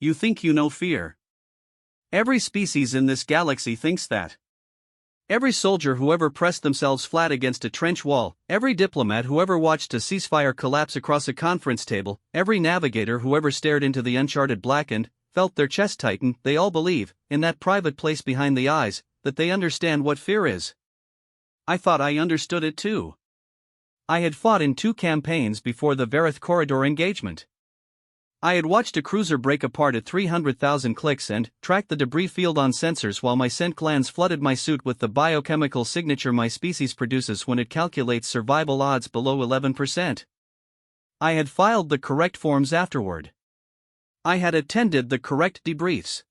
You think you know fear. Every species in this galaxy thinks that. Every soldier who ever pressed themselves flat against a trench wall, every diplomat who ever watched a ceasefire collapse across a conference table, every navigator who ever stared into the uncharted black and felt their chest tighten, they all believe, in that private place behind the eyes, that they understand what fear is. I thought I understood it too. I had fought in 2 campaigns before the Vareth Corridor engagement. I had watched a cruiser break apart at 300,000 clicks and tracked the debris field on sensors while my scent glands flooded my suit with the biochemical signature my species produces when it calculates survival odds below 11%. I had filed the correct forms afterward. I had attended the correct debriefs.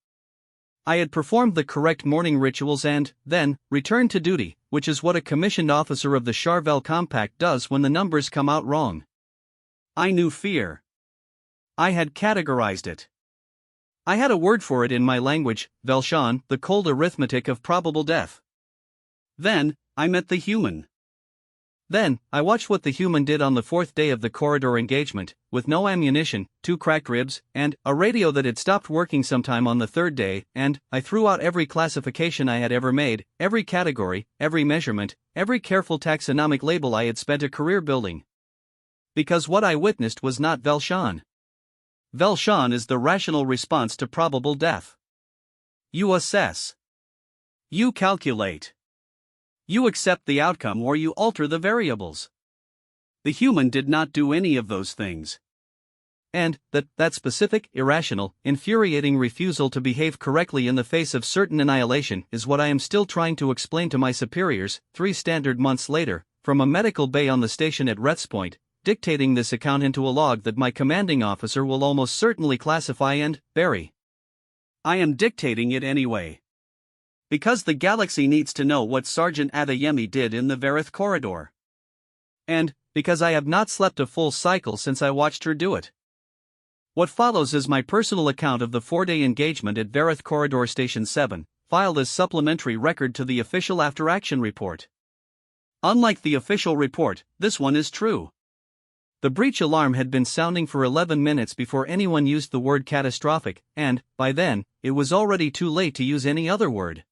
I had performed the correct morning rituals and, then, returned to duty, which is what a commissioned officer of the Charvel Compact does when the numbers come out wrong. I knew fear. I had categorized it. I had a word for it in my language, Velshan, the cold arithmetic of probable death. Then, I met the human. Then, I watched what the human did on the 4th day of the corridor engagement, with no ammunition, 2 cracked ribs, and a radio that had stopped working sometime on the 3rd day, and I threw out every classification I had ever made, every category, every measurement, every careful taxonomic label I had spent a career building. Because what I witnessed was not Velshan. Velshan is the rational response to probable death. You assess. You calculate. You accept the outcome or you alter the variables. The human did not do any of those things. And that specific, irrational, infuriating refusal to behave correctly in the face of certain annihilation is what I am still trying to explain to my superiors, 3 standard months later, from a medical bay on the station at Reth's Point, dictating this account into a log that my commanding officer will almost certainly classify and bury. I am dictating it anyway. Because the galaxy needs to know what Sergeant Adeyemi did in the Vareth Corridor. And because I have not slept a full cycle since I watched her do it. What follows is my personal account of the 4-day engagement at Vareth Corridor Station 7, filed as supplementary record to the official after-action report. Unlike the official report, this one is true. The breach alarm had been sounding for 11 minutes before anyone used the word catastrophic, and, by then, it was already too late to use any other word.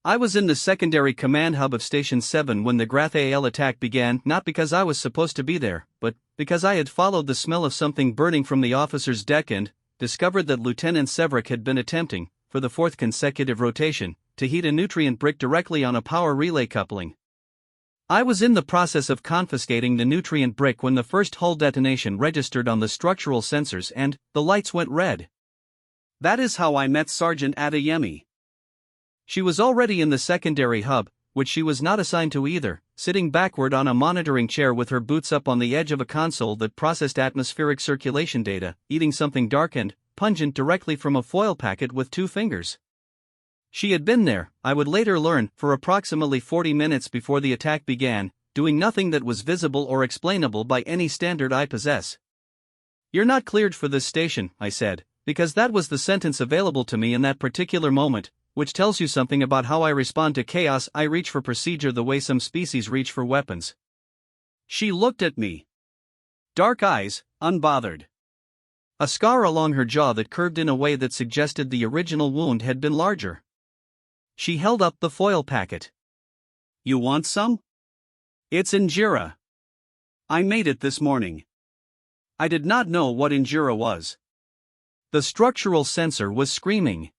I was in the secondary command hub of Station 7 when the Grath-AL attack began, not because I was supposed to be there, but because I had followed the smell of something burning from the officer's deck and discovered that Lieutenant Severick had been attempting, for the 4th consecutive rotation, to heat a nutrient brick directly on a power relay coupling. I was in the process of confiscating the nutrient brick when the first hull detonation registered on the structural sensors and the lights went red. That is how I met Sergeant Adeyemi. She was already in the secondary hub, which she was not assigned to either, sitting backward on a monitoring chair with her boots up on the edge of a console that processed atmospheric circulation data, eating something dark and pungent directly from a foil packet with 2 fingers. She had been there, I would later learn, for approximately 40 minutes before the attack began, doing nothing that was visible or explainable by any standard I possess. You're not cleared for this station, I said, because that was the sentence available to me in that particular moment, which tells you something about how I respond to chaos. I reach for procedure the way some species reach for weapons. She looked at me. Dark eyes, unbothered. A scar along her jaw that curved in a way that suggested the original wound had been larger. She held up the foil packet. You want some? It's injera. I made it this morning. I did not know what injera was. The structural sensor was screaming.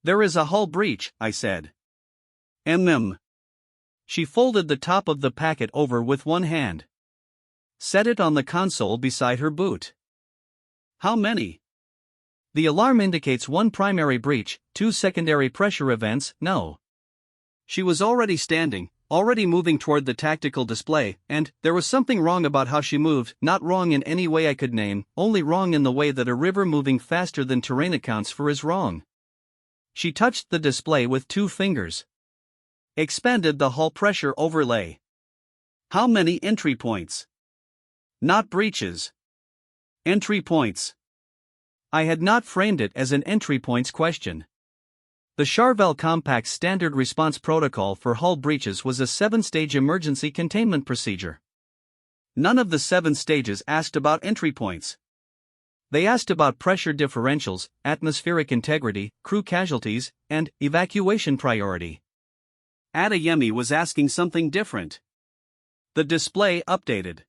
There is a hull breach, I said. She folded the top of the packet over with one hand. Set it on the console beside her boot. How many? The alarm indicates 1 primary breach, 2 secondary pressure events, no. She was already standing, already moving toward the tactical display, and there was something wrong about how she moved, not wrong in any way I could name, only wrong in the way that a river moving faster than terrain accounts for is wrong. She touched the display with 2 fingers. Expanded the hull pressure overlay. How many entry points? Not breaches. Entry points. I had not framed it as an entry points question. The Charvel Compact's standard response protocol for hull breaches was a 7-stage emergency containment procedure. None of the 7 stages asked about entry points. They asked about pressure differentials, atmospheric integrity, crew casualties, and evacuation priority. Adeyemi was asking something different. The display updated.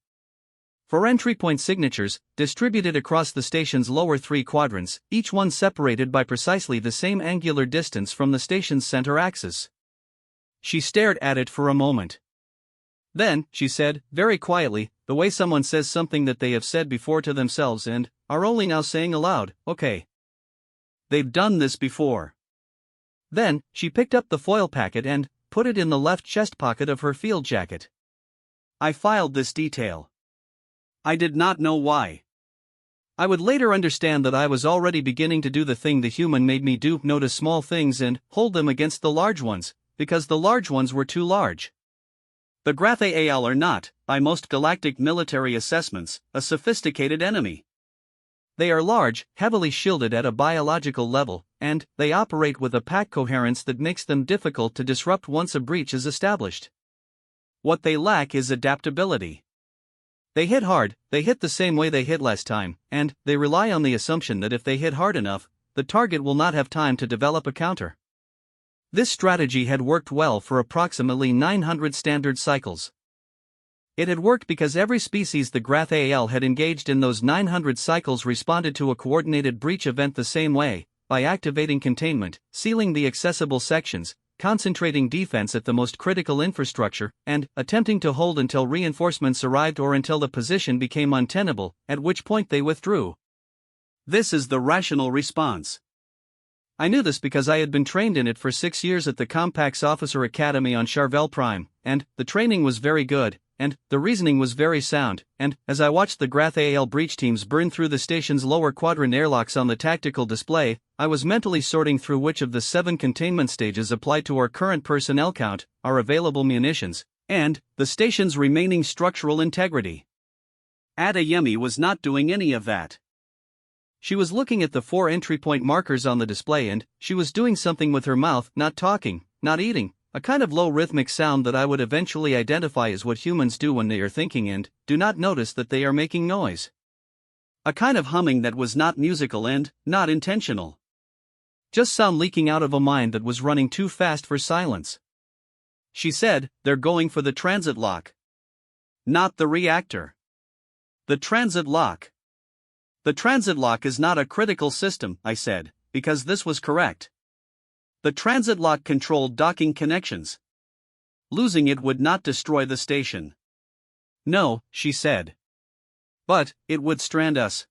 For entry point signatures, distributed across the station's lower 3 quadrants, each one separated by precisely the same angular distance from the station's center axis. She stared at it for a moment. Then, she said, very quietly, the way someone says something that they have said before to themselves and are only now saying aloud, okay. They've done this before. Then, she picked up the foil packet and put it in the left chest pocket of her field jacket. I filed this detail. I did not know why. I would later understand that I was already beginning to do the thing the human made me do, notice small things and hold them against the large ones, because the large ones were too large. The Grathael are not, by most galactic military assessments, a sophisticated enemy. They are large, heavily shielded at a biological level, and they operate with a pack coherence that makes them difficult to disrupt once a breach is established. What they lack is adaptability. They hit hard, they hit the same way they hit last time, and they rely on the assumption that if they hit hard enough, the target will not have time to develop a counter. This strategy had worked well for approximately 900 standard cycles. It had worked because every species the Grathael had engaged in those 900 cycles responded to a coordinated breach event the same way, by activating containment, sealing the accessible sections, concentrating defense at the most critical infrastructure, and attempting to hold until reinforcements arrived or until the position became untenable, at which point they withdrew. This is the rational response. I knew this because I had been trained in it for 6 years at the Compax Officer Academy on Charvel Prime, and the training was very good, and the reasoning was very sound, and as I watched the Grathael breach teams burn through the station's lower quadrant airlocks on the tactical display, I was mentally sorting through which of the 7 containment stages applied to our current personnel count, our available munitions, and the station's remaining structural integrity. Adeyemi was not doing any of that. She was looking at the 4 entry point markers on the display and she was doing something with her mouth, not talking, not eating, a kind of low rhythmic sound that I would eventually identify as what humans do when they are thinking and do not notice that they are making noise. A kind of humming that was not musical and not intentional. Just sound leaking out of a mind that was running too fast for silence. She said, "They're going for the transit lock." Not the reactor. The transit lock. The transit lock is not a critical system, I said, because this was correct. The transit lock controlled docking connections. Losing it would not destroy the station. No, she said. But it would strand us.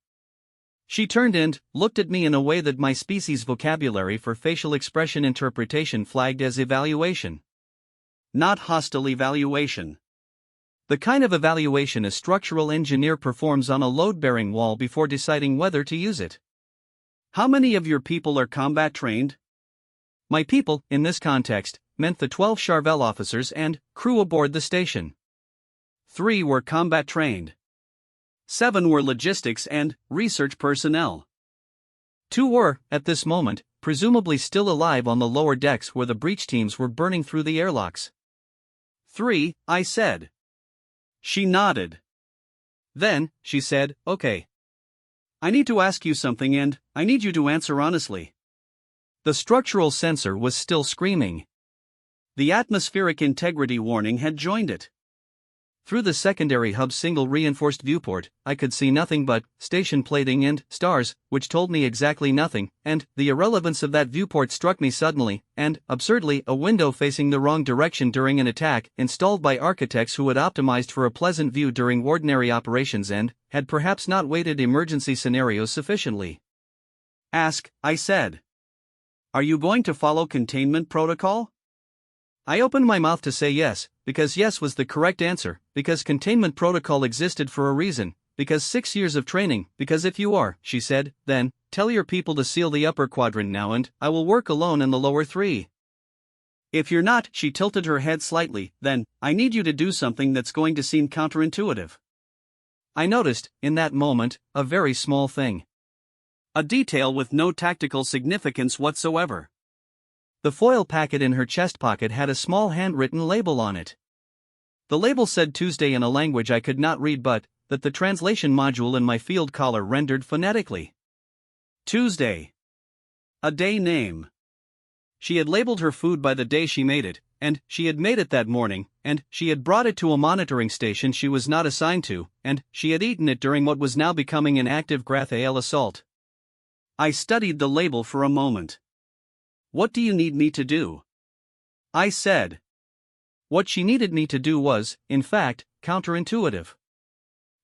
She turned and looked at me in a way that my species' vocabulary for facial expression interpretation flagged as evaluation. Not hostile evaluation. The kind of evaluation a structural engineer performs on a load-bearing wall before deciding whether to use it. How many of your people are combat trained? My people, in this context, meant the 12 Charvel officers and crew aboard the station. 3 were combat trained. 7 were logistics and research personnel. 2 were, at this moment, presumably still alive on the lower decks where the breach teams were burning through the airlocks. 3, I said. She nodded. Then, she said, "Okay. I need to ask you something and I need you to answer honestly." The structural sensor was still screaming. The atmospheric integrity warning had joined it. Through the secondary hub's single reinforced viewport, I could see nothing but station plating and stars, which told me exactly nothing, and the irrelevance of that viewport struck me suddenly, and, absurdly, a window facing the wrong direction during an attack, installed by architects who had optimized for a pleasant view during ordinary operations and had perhaps not weighted emergency scenarios sufficiently. "Ask," I said. "Are you going to follow containment protocol?" I opened my mouth to say yes, because yes was the correct answer, because containment protocol existed for a reason, because 6 years of training, because if you are, she said, then, tell your people to seal the upper quadrant now and I will work alone in the lower 3. If you're not, she tilted her head slightly, then, I need you to do something that's going to seem counterintuitive. I noticed, in that moment, a very small thing. A detail with no tactical significance whatsoever. The foil packet in her chest pocket had a small handwritten label on it. The label said Tuesday in a language I could not read but, that the translation module in my field collar rendered phonetically. Tuesday. A day name. She had labeled her food by the day she made it, and she had made it that morning, and she had brought it to a monitoring station she was not assigned to, and she had eaten it during what was now becoming an active Grathael assault. I studied the label for a moment. "What do you need me to do?" I said. What she needed me to do was, in fact, counterintuitive.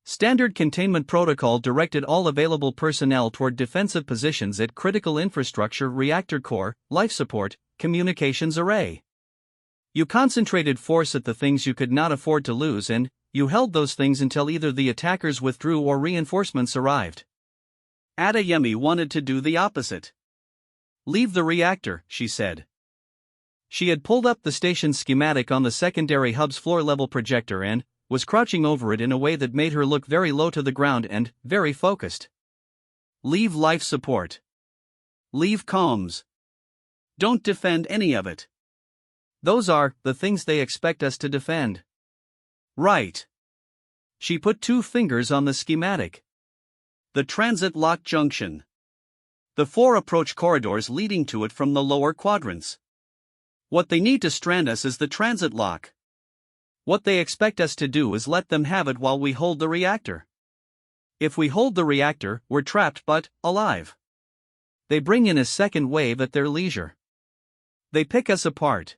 Standard containment protocol directed all available personnel toward defensive positions at critical infrastructure, reactor core, life support, communications array. You concentrated force at the things you could not afford to lose, and you held those things until either the attackers withdrew or reinforcements arrived. Adeyemi wanted to do the opposite. "Leave the reactor," she said. She had pulled up the station's schematic on the secondary hub's floor-level projector and was crouching over it in a way that made her look very low to the ground and very focused. "Leave life support. Leave comms. Don't defend any of it. Those are the things they expect us to defend." "Right." She put 2 fingers on the schematic. "The transit lock junction. The 4 approach corridors leading to it from the lower quadrants. What they need to strand us is the transit lock. What they expect us to do is let them have it while we hold the reactor. If we hold the reactor, we're trapped but alive. They bring in a second wave at their leisure. They pick us apart.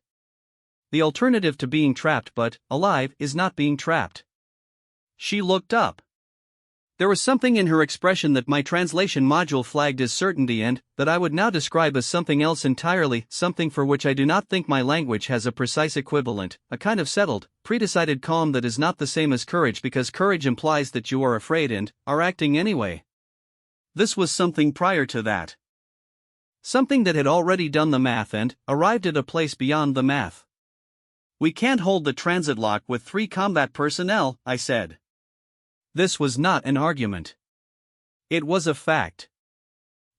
The alternative to being trapped but alive is not being trapped." She looked up. There was something in her expression that my translation module flagged as certainty and that I would now describe as something else entirely, something for which I do not think my language has a precise equivalent, a kind of settled, pre-decided calm that is not the same as courage because courage implies that you are afraid and are acting anyway. This was something prior to that. Something that had already done the math and arrived at a place beyond the math. "We can't hold the transit lock with 3 combat personnel," I said. This was not an argument. It was a fact.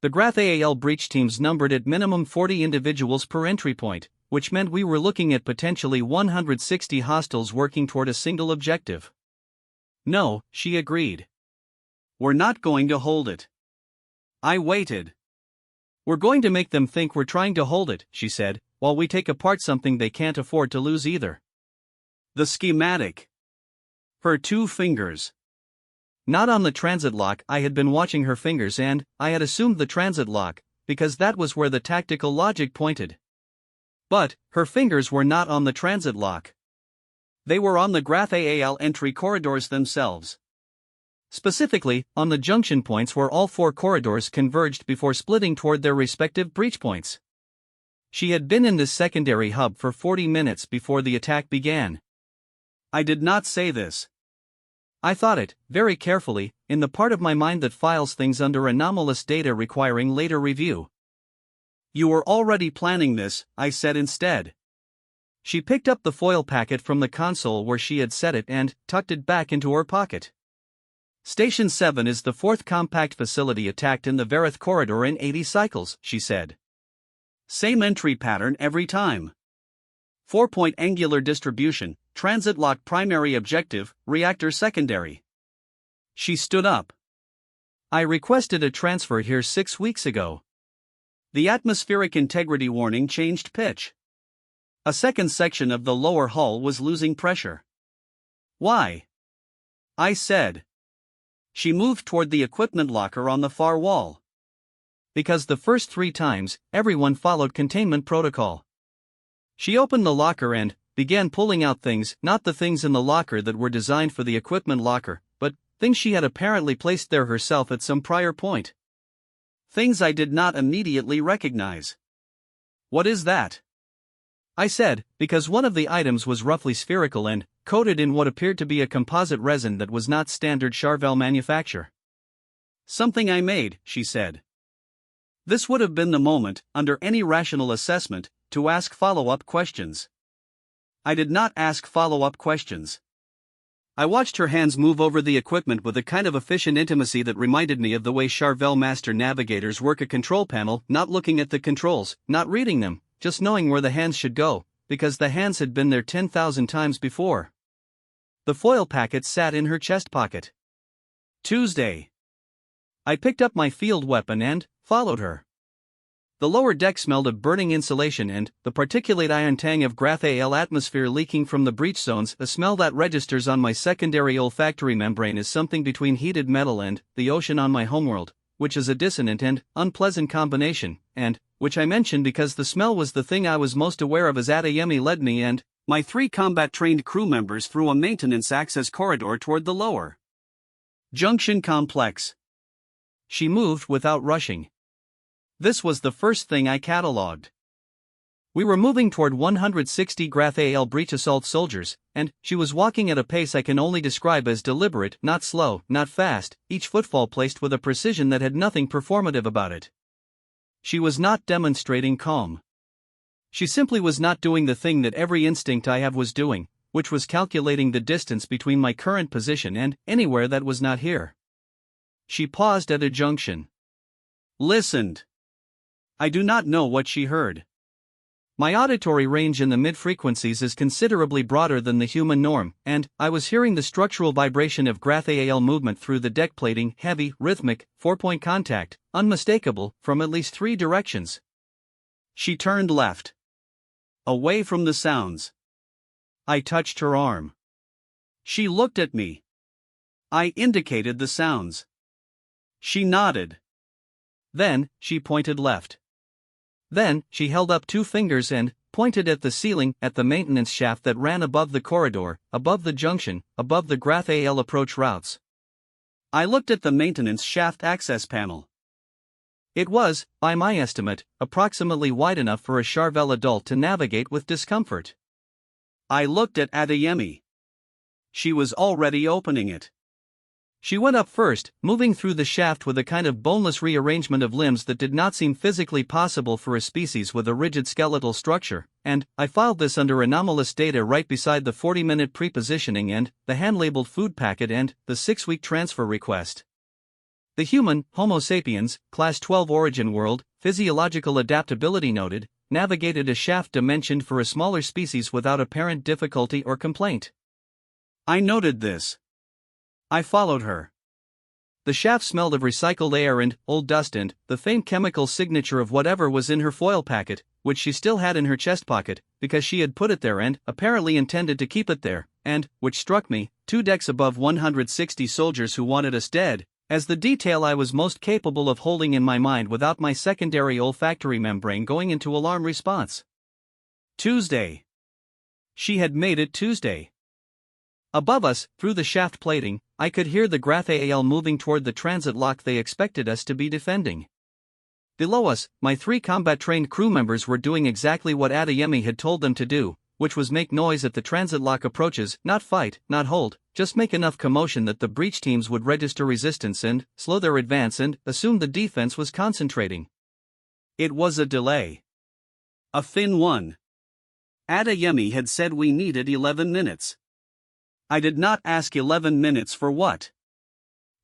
The Grathael breach teams numbered at minimum 40 individuals per entry point, which meant we were looking at potentially 160 hostiles working toward a single objective. "No," she agreed. "We're not going to hold it." I waited. "We're going to make them think we're trying to hold it," she said, "while we take apart something they can't afford to lose either." The schematic. Her 2 fingers. Not on the transit lock. I had been watching her fingers and I had assumed the transit lock, because that was where the tactical logic pointed. But her fingers were not on the transit lock. They were on the Grathael entry corridors themselves. Specifically, on the junction points where all 4 corridors converged before splitting toward their respective breach points. She had been in this secondary hub for 40 minutes before the attack began. I did not say this. I thought it, very carefully, in the part of my mind that files things under anomalous data requiring later review. "You were already planning this," I said instead. She picked up the foil packet from the console where she had set it and tucked it back into her pocket. "Station 7 is the 4th compact facility attacked in the Verith corridor in 80 cycles," she said. "Same entry pattern every time. 4-point angular distribution, transit lock primary objective, reactor secondary." She stood up. "I requested a transfer here 6 weeks ago. The atmospheric integrity warning changed pitch. A second section of the lower hull was losing pressure." "Why?" I said. She moved toward the equipment locker on the far wall. "Because the first 3 times, everyone followed containment protocol." She opened the locker and began pulling out things, not the things in the locker that were designed for the equipment locker, but things she had apparently placed there herself at some prior point. Things I did not immediately recognize. "What is that?" I said, because one of the items was roughly spherical and coated in what appeared to be a composite resin that was not standard Charvel manufacture. "Something I made," she said. This would have been the moment, under any rational assessment, to ask follow-up questions. I did not ask follow-up questions. I watched her hands move over the equipment with a kind of efficient intimacy that reminded me of the way Charvel master navigators work a control panel, not looking at the controls, not reading them, just knowing where the hands should go, because the hands had been there 10,000 times before. The foil packet sat in her chest pocket. Tuesday. I picked up my field weapon and followed her. The lower deck smelled of burning insulation and the particulate ion tang of Grath-AL atmosphere leaking from the breach zones, a smell that registers on my secondary olfactory membrane as something between heated metal and the ocean on my homeworld, which is a dissonant and unpleasant combination, and which I mention because the smell was the thing I was most aware of as Adeyemi led me and my 3 combat-trained crew members through a maintenance access corridor toward the lower junction complex. She moved without rushing. This was the first thing I catalogued. We were moving toward 160 Grath-AL breach assault soldiers, and she was walking at a pace I can only describe as deliberate, not slow, not fast, each footfall placed with a precision that had nothing performative about it. She was not demonstrating calm. She simply was not doing the thing that every instinct I have was doing, which was calculating the distance between my current position and anywhere that was not here. She paused at a junction. Listened. I do not know what she heard. My auditory range in the mid-frequencies is considerably broader than the human norm, and I was hearing the structural vibration of Grath-AL movement through the deck plating, heavy, rhythmic, 4-point contact, unmistakable, from at least 3 directions. She turned left. Away from the sounds. I touched her arm. She looked at me. I indicated the sounds. She nodded. Then, she pointed left. Then, she held up 2 fingers and pointed at the ceiling, at the maintenance shaft that ran above the corridor, above the junction, above the Grath-AL approach routes. I looked at the maintenance shaft access panel. It was, by my estimate, approximately wide enough for a Charvel adult to navigate with discomfort. I looked at Adeyemi. She was already opening it. She went up first, moving through the shaft with a kind of boneless rearrangement of limbs that did not seem physically possible for a species with a rigid skeletal structure, and I filed this under anomalous data right beside the 40-minute pre-positioning and the hand-labeled food packet and the 6-week transfer request. The human, Homo sapiens, Class 12 origin world, physiological adaptability noted, navigated a shaft dimensioned for a smaller species without apparent difficulty or complaint. I noted this. I followed her. The shaft smelled of recycled air and old dust and the faint chemical signature of whatever was in her foil packet, which she still had in her chest pocket, because she had put it there and apparently intended to keep it there, and, which struck me, 2 decks above 160 soldiers who wanted us dead, as the detail I was most capable of holding in my mind without my secondary olfactory membrane going into alarm response. Tuesday. She had made it Tuesday. Above us, through the shaft plating, I could hear the Grath-AL moving toward the transit lock they expected us to be defending. Below us, my 3 combat-trained crew members were doing exactly what Adeyemi had told them to do, which was make noise at the transit lock approaches, not fight, not hold, just make enough commotion that the breach teams would register resistance and slow their advance and assume the defense was concentrating. It was a delay. A thin one. Adeyemi had said we needed 11 minutes. I did not ask 11 minutes for what.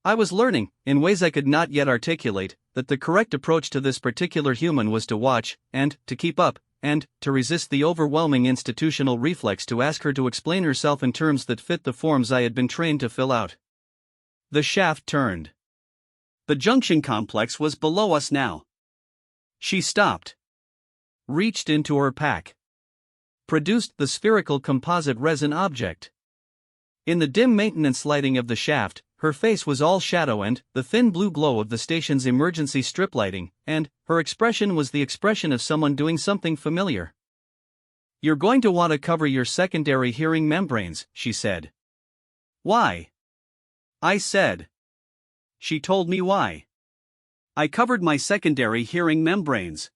I was learning, in ways I could not yet articulate, that the correct approach to this particular human was to watch, and to keep up, and to resist the overwhelming institutional reflex to ask her to explain herself in terms that fit the forms I had been trained to fill out. The shaft turned. The junction complex was below us now. She stopped. Reached into her pack. Produced the spherical composite resin object. In the dim maintenance lighting of the shaft, her face was all shadow and the thin blue glow of the station's emergency strip lighting, and her expression was the expression of someone doing something familiar. "You're going to want to cover your secondary hearing membranes," she said. "Why?" I said. She told me why. I covered my secondary hearing membranes.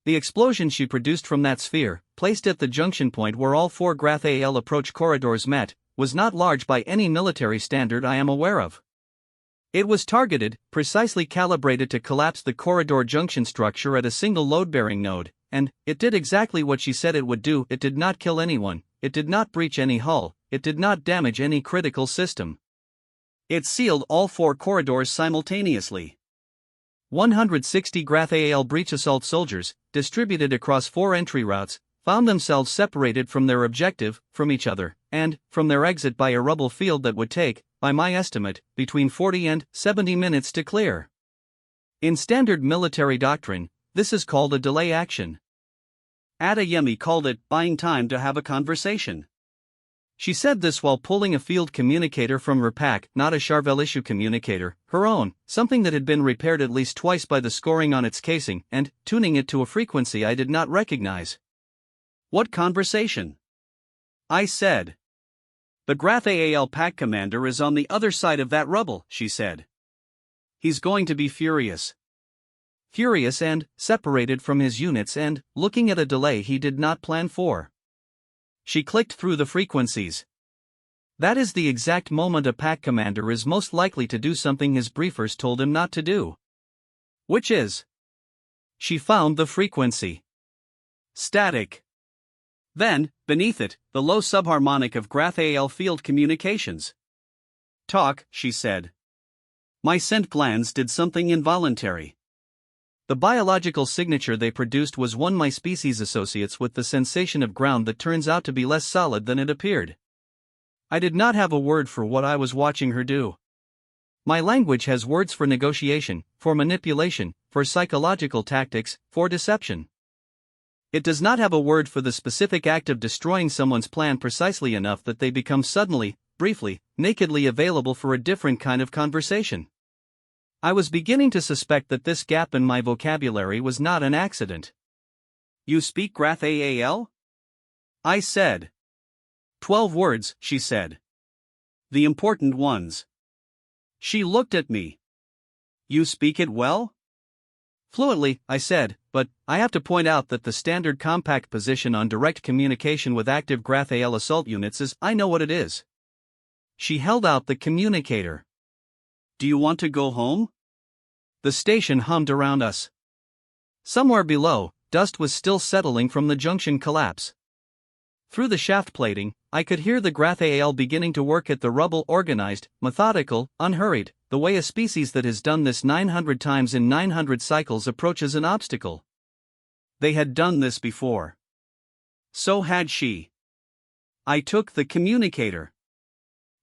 The explosion she produced from that sphere, placed at the junction point where all 4 Grath-AL approach corridors met, was not large by any military standard I am aware of. It was targeted, precisely calibrated to collapse the corridor junction structure at a single load-bearing node, and it did exactly what she said it would do. It did not kill anyone, it did not breach any hull, it did not damage any critical system. It sealed all 4 corridors simultaneously. 160 Grath-AL breach assault soldiers, distributed across 4 entry routes, found themselves separated from their objective, from each other, and from their exit by a rubble field that would take, by my estimate, between 40 and 70 minutes to clear. In standard military doctrine, this is called a delay action. Adeyemi called it buying time to have a conversation. She said this while pulling a field communicator from her pack, not a Charvel issue communicator, her own, something that had been repaired at least twice by the scoring on its casing, and tuning it to a frequency I did not recognize. What conversation? I said. The Grath AAL pack commander is on the other side of that rubble, she said. He's going to be furious. Furious and separated from his units and looking at a delay he did not plan for. She clicked through the frequencies. That is the exact moment a pack commander is most likely to do something his briefers told him not to do. Which is? She found the frequency. Static. Then, beneath it, the low subharmonic of Grath AL field communications. Talk, she said. My scent glands did something involuntary. The biological signature they produced was one my species associates with the sensation of ground that turns out to be less solid than it appeared. I did not have a word for what I was watching her do. My language has words for negotiation, for manipulation, for psychological tactics, for deception. It does not have a word for the specific act of destroying someone's plan precisely enough that they become suddenly, briefly, nakedly available for a different kind of conversation. I was beginning to suspect that this gap in my vocabulary was not an accident. You speak Grath AAL? I said. 12 words, she said. The important ones. She looked at me. You speak it well? Fluently, I said, but I have to point out that the standard compact position on direct communication with active Grath AL assault units is, I know what it is. She held out the communicator. Do you want to go home? The station hummed around us. Somewhere below, dust was still settling from the junction collapse. Through the shaft plating, I could hear the Grath AL beginning to work at the rubble, organized, methodical, unhurried, the way a species that has done this 900 times in 900 cycles approaches an obstacle. They had done this before. So had she. I took the communicator.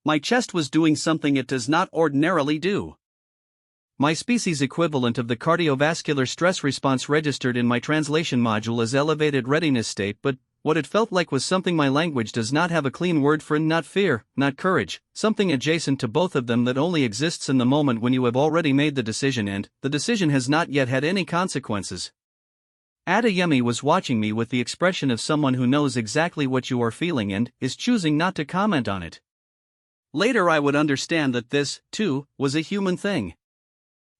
My chest was doing something it does not ordinarily do. My species equivalent of the cardiovascular stress response registered in my translation module as elevated readiness state, but what it felt like was something my language does not have a clean word for, not fear, not courage, something adjacent to both of them that only exists in the moment when you have already made the decision and the decision has not yet had any consequences. Adeyemi was watching me with the expression of someone who knows exactly what you are feeling and is choosing not to comment on it. Later I would understand that this, too, was a human thing.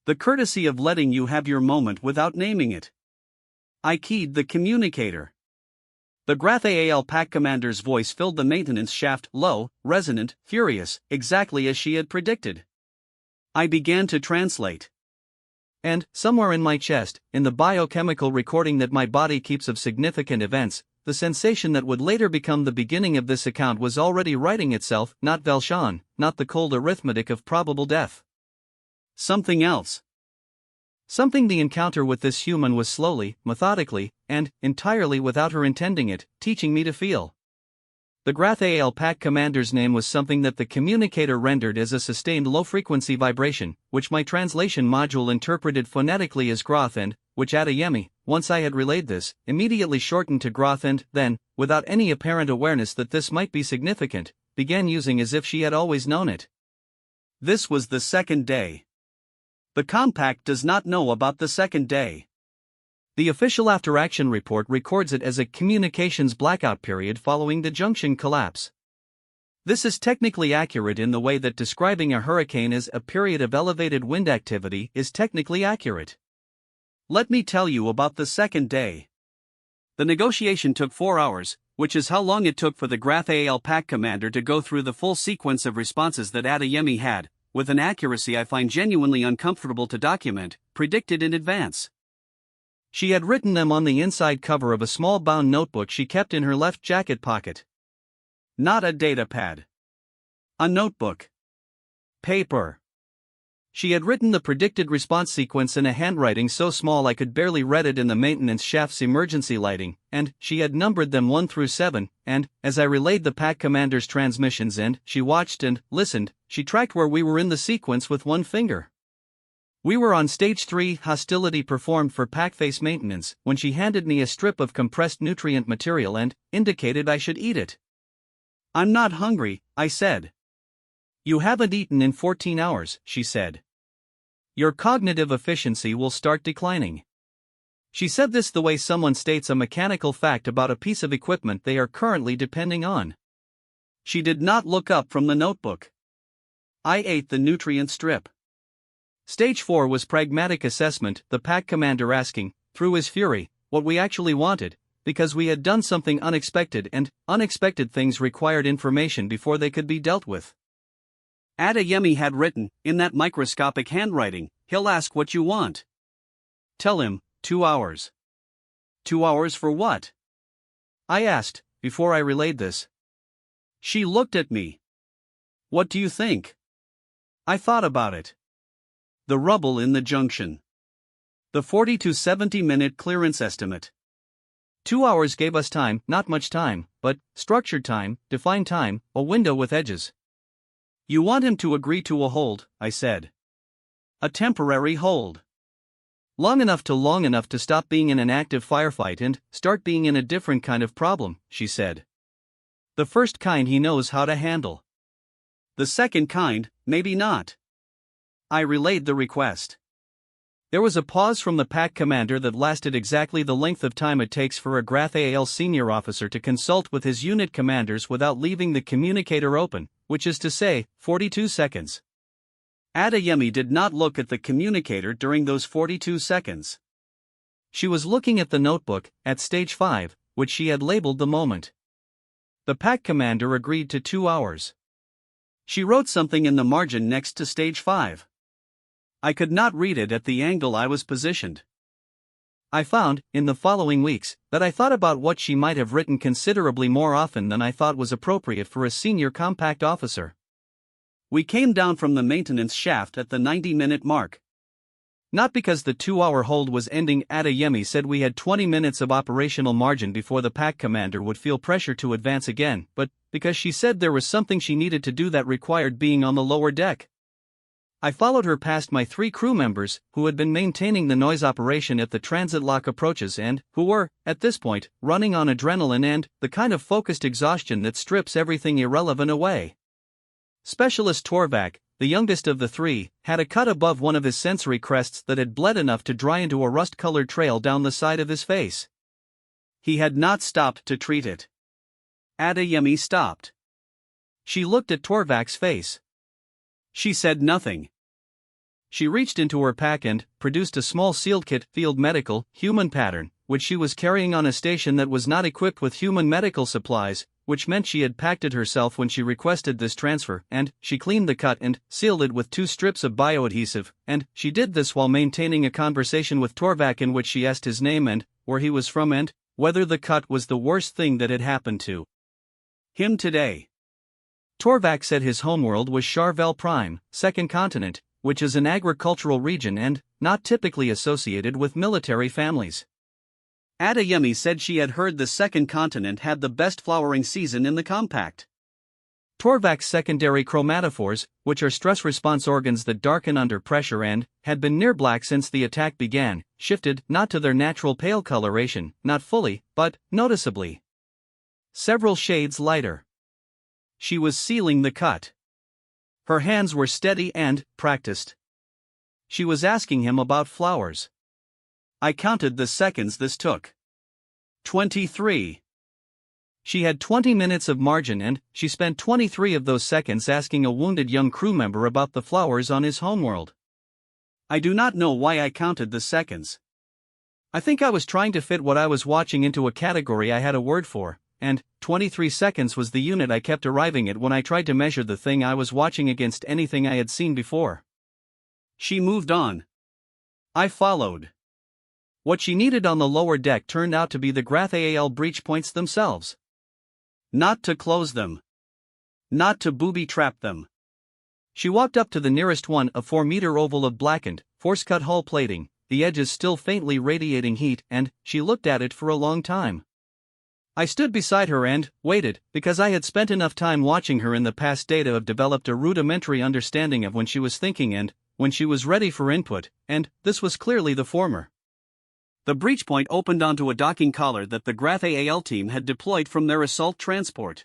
The courtesy of letting you have your moment without naming it. I keyed the communicator. The Grath AAL pack commander's voice filled the maintenance shaft, low, resonant, furious, exactly as she had predicted. I began to translate. And, somewhere in my chest, in the biochemical recording that my body keeps of significant events, the sensation that would later become the beginning of this account was already writing itself, not Velshan, not the cold arithmetic of probable death. Something else. Something the encounter with this human was slowly, methodically, and entirely without her intending it, teaching me to feel. The Grath AL pack commander's name was something that the communicator rendered as a sustained low-frequency vibration, which my translation module interpreted phonetically as Groth and, which Adeyemi, once I had relayed this, immediately shortened to Groth and, then, without any apparent awareness that this might be significant, began using as if she had always known it. This was the second day. The compact does not know about the second day. The official after-action report records it as a communications blackout period following the junction collapse. This is technically accurate in the way that describing a hurricane as a period of elevated wind activity is technically accurate. Let me tell you about the second day. The negotiation took 4 hours, which is how long it took for the Grath AL pack commander to go through the full sequence of responses that Adeyemi had, with an accuracy I find genuinely uncomfortable to document, predicted in advance. She had written them on the inside cover of a small bound notebook she kept in her left jacket pocket. Not a datapad. A notebook. Paper. She had written the predicted response sequence in a handwriting so small I could barely read it in the maintenance shaft's emergency lighting, and she had numbered them 1 through 7, and, as I relayed the pack commander's transmissions and she watched and listened, she tracked where we were in the sequence with one finger. We were on Stage 3, hostility performed for pack face maintenance, when she handed me a strip of compressed nutrient material and indicated I should eat it. "I'm not hungry," I said. "You haven't eaten in 14 hours, she said. "Your cognitive efficiency will start declining." She said this the way someone states a mechanical fact about a piece of equipment they are currently depending on. She did not look up from the notebook. I ate the nutrient strip. Stage 4 was pragmatic assessment, the pack commander asking, through his fury, what we actually wanted, because we had done something unexpected and unexpected things required information before they could be dealt with. Adeyemi had written, in that microscopic handwriting, "He'll ask what you want. Tell him, 2 hours. 2 hours for what?" I asked, before I relayed this. She looked at me. "What do you think?" I thought about it. The rubble in the junction. The 40 to 70 minute clearance estimate. 2 hours gave us time, not much time, but structured time, defined time, a window with edges. "You want him to agree to a hold," I said. "A temporary hold. Long enough to stop being in an active firefight and start being in a different kind of problem," she said. "The first kind he knows how to handle. The second kind, maybe not." I relayed the request. There was a pause from the pack commander that lasted exactly the length of time it takes for a GrathAL senior officer to consult with his unit commanders without leaving the communicator open, which is to say, 42 seconds. Adeyemi did not look at the communicator during those 42 seconds. She was looking at the notebook, at Stage 5, which she had labeled the moment. The pack commander agreed to 2 hours. She wrote something in the margin next to Stage 5. I could not read it at the angle I was positioned. I found, in the following weeks, that I thought about what she might have written considerably more often than I thought was appropriate for a senior compact officer. We came down from the maintenance shaft at the 90-minute mark. Not because the 2-hour hold was ending. Adeyemi said we had 20 minutes of operational margin before the pack commander would feel pressure to advance again, but because she said there was something she needed to do that required being on the lower deck. I followed her past my 3 crew members, who had been maintaining the noise operation at the transit lock approaches and who were, at this point, running on adrenaline and the kind of focused exhaustion that strips everything irrelevant away. Specialist Torvak, the youngest of the 3, had a cut above one of his sensory crests that had bled enough to dry into a rust-colored trail down the side of his face. He had not stopped to treat it. Adeyemi stopped. She looked at Torvak's face. She said nothing. She reached into her pack and produced a small sealed kit, field medical, human pattern, which she was carrying on a station that was not equipped with human medical supplies, which meant she had packed it herself when she requested this transfer, and she cleaned the cut and sealed it with 2 strips of bioadhesive, and she did this while maintaining a conversation with Torvak in which she asked his name and where he was from and whether the cut was the worst thing that had happened to him today. Torvak said his homeworld was Charvel Prime, Second Continent, which is an agricultural region and not typically associated with military families. Adeyemi said she had heard the Second Continent had the best flowering season in the compact. Torvak's secondary chromatophores, which are stress response organs that darken under pressure and had been near black since the attack began, shifted not to their natural pale coloration, not fully, but noticeably. Several shades lighter. She was sealing the cut. Her hands were steady and practiced. She was asking him about flowers. I counted the seconds this took. 23. She had 20 minutes of margin and she spent 23 of those seconds asking a wounded young crew member about the flowers on his homeworld. I do not know why I counted the seconds. I think I was trying to fit what I was watching into a category I had a word for, and 23 seconds was the unit I kept arriving at when I tried to measure the thing I was watching against anything I had seen before. She moved on. I followed. What she needed on the lower deck turned out to be the GrathAL breach points themselves. Not to close them. Not to booby-trap them. She walked up to the nearest one, a 4-meter oval of blackened, force-cut hull plating, the edges still faintly radiating heat, and she looked at it for a long time. I stood beside her and waited, because I had spent enough time watching her in the past day to have developed a rudimentary understanding of when she was thinking and when she was ready for input, and this was clearly the former. The breach point opened onto a docking collar that the Grath AL team had deployed from their assault transport.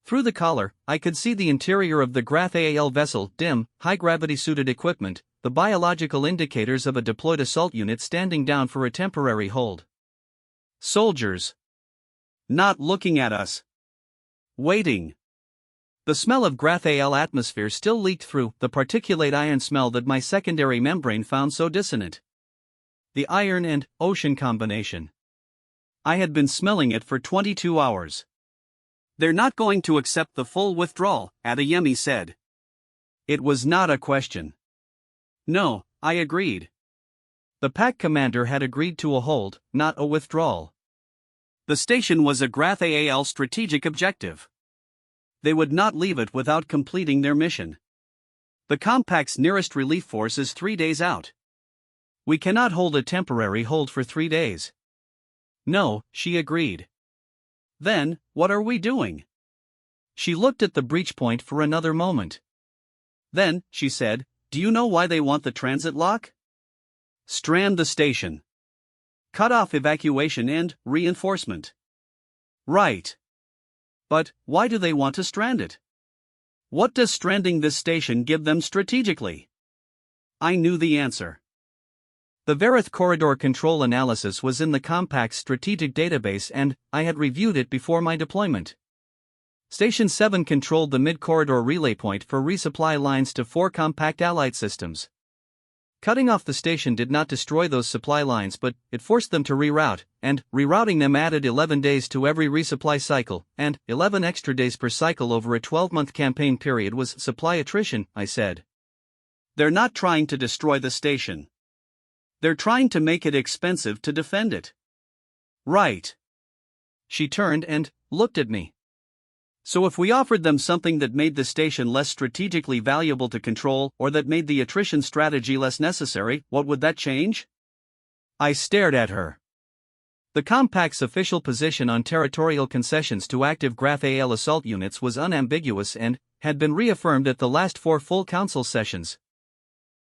Through the collar, I could see the interior of the Grath AL vessel, dim, high-gravity suited equipment, the biological indicators of a deployed assault unit standing down for a temporary hold. Soldiers. Not looking at us. Waiting. The smell of Grath AL atmosphere still leaked through, the particulate iron smell that my secondary membrane found so dissonant. The iron and ocean combination. I had been smelling it for 22 hours. They're not going to accept the full withdrawal, Adeyemi said. It was not a question. No, I agreed. The pack commander had agreed to a hold, not a withdrawal. The station was a Grath AL strategic objective. They would not leave it without completing their mission. The compact's nearest relief force is 3 days out. We cannot hold a temporary hold for 3 days. No, she agreed. Then, what are we doing? She looked at the breach point for another moment. Then, she said, do you know why they want the transit lock? Strand the station. Cut off evacuation and reinforcement. Right. But, why do they want to strand it? What does stranding this station give them strategically? I knew the answer. The Verith Corridor Control Analysis was in the Compact's strategic database and I had reviewed it before my deployment. Station 7 controlled the mid-corridor relay point for resupply lines to 4 Compact Allied systems. Cutting off the station did not destroy those supply lines, but it forced them to reroute, and rerouting them added 11 days to every resupply cycle, and 11 extra days per cycle over a 12-month campaign period was supply attrition, I said. They're not trying to destroy the station. They're trying to make it expensive to defend it. Right. She turned and looked at me. So if we offered them something that made the station less strategically valuable to control or that made the attrition strategy less necessary, what would that change? I stared at her. The Compact's official position on territorial concessions to active Grath AL assault units was unambiguous and had been reaffirmed at the last 4 full council sessions.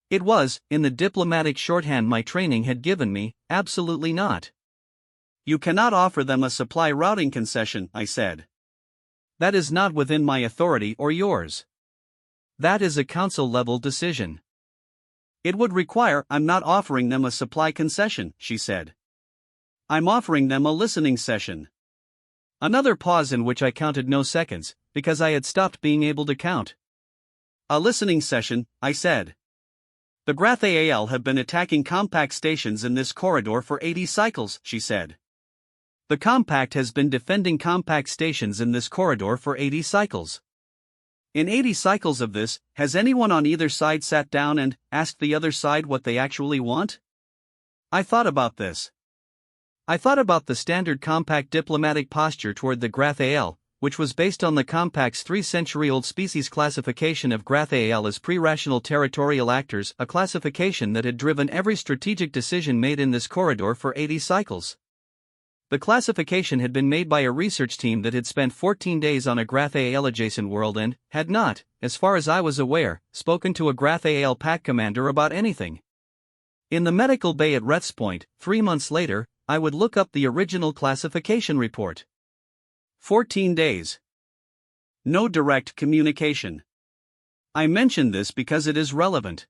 It was, in the diplomatic shorthand my training had given me, absolutely not. You cannot offer them a supply routing concession, I said. That is not within my authority or yours. That is a council-level decision. It would require. I'm not offering them a supply concession, she said. I'm offering them a listening session. Another pause in which I counted no seconds, because I had stopped being able to count. A listening session, I said. The Grath AL have been attacking Compact stations in this corridor for 80 cycles, she said. The Compact has been defending Compact stations in this corridor for 80 cycles. In 80 cycles of this, has anyone on either side sat down and asked the other side what they actually want? I thought about this. I thought about the standard Compact diplomatic posture toward the Grath AL, which was based on the Compact's 3-century-old species classification of Grath AL as pre-rational territorial actors, a classification that had driven every strategic decision made in this corridor for 80 cycles. The classification had been made by a research team that had spent 14 days on a Grath AL adjacent world and had not, as far as I was aware, spoken to a Grath AL pack commander about anything. In the medical bay at Reth's Point, 3 months later, I would look up the original classification report. 14 days. No direct communication. I mention this because it is relevant.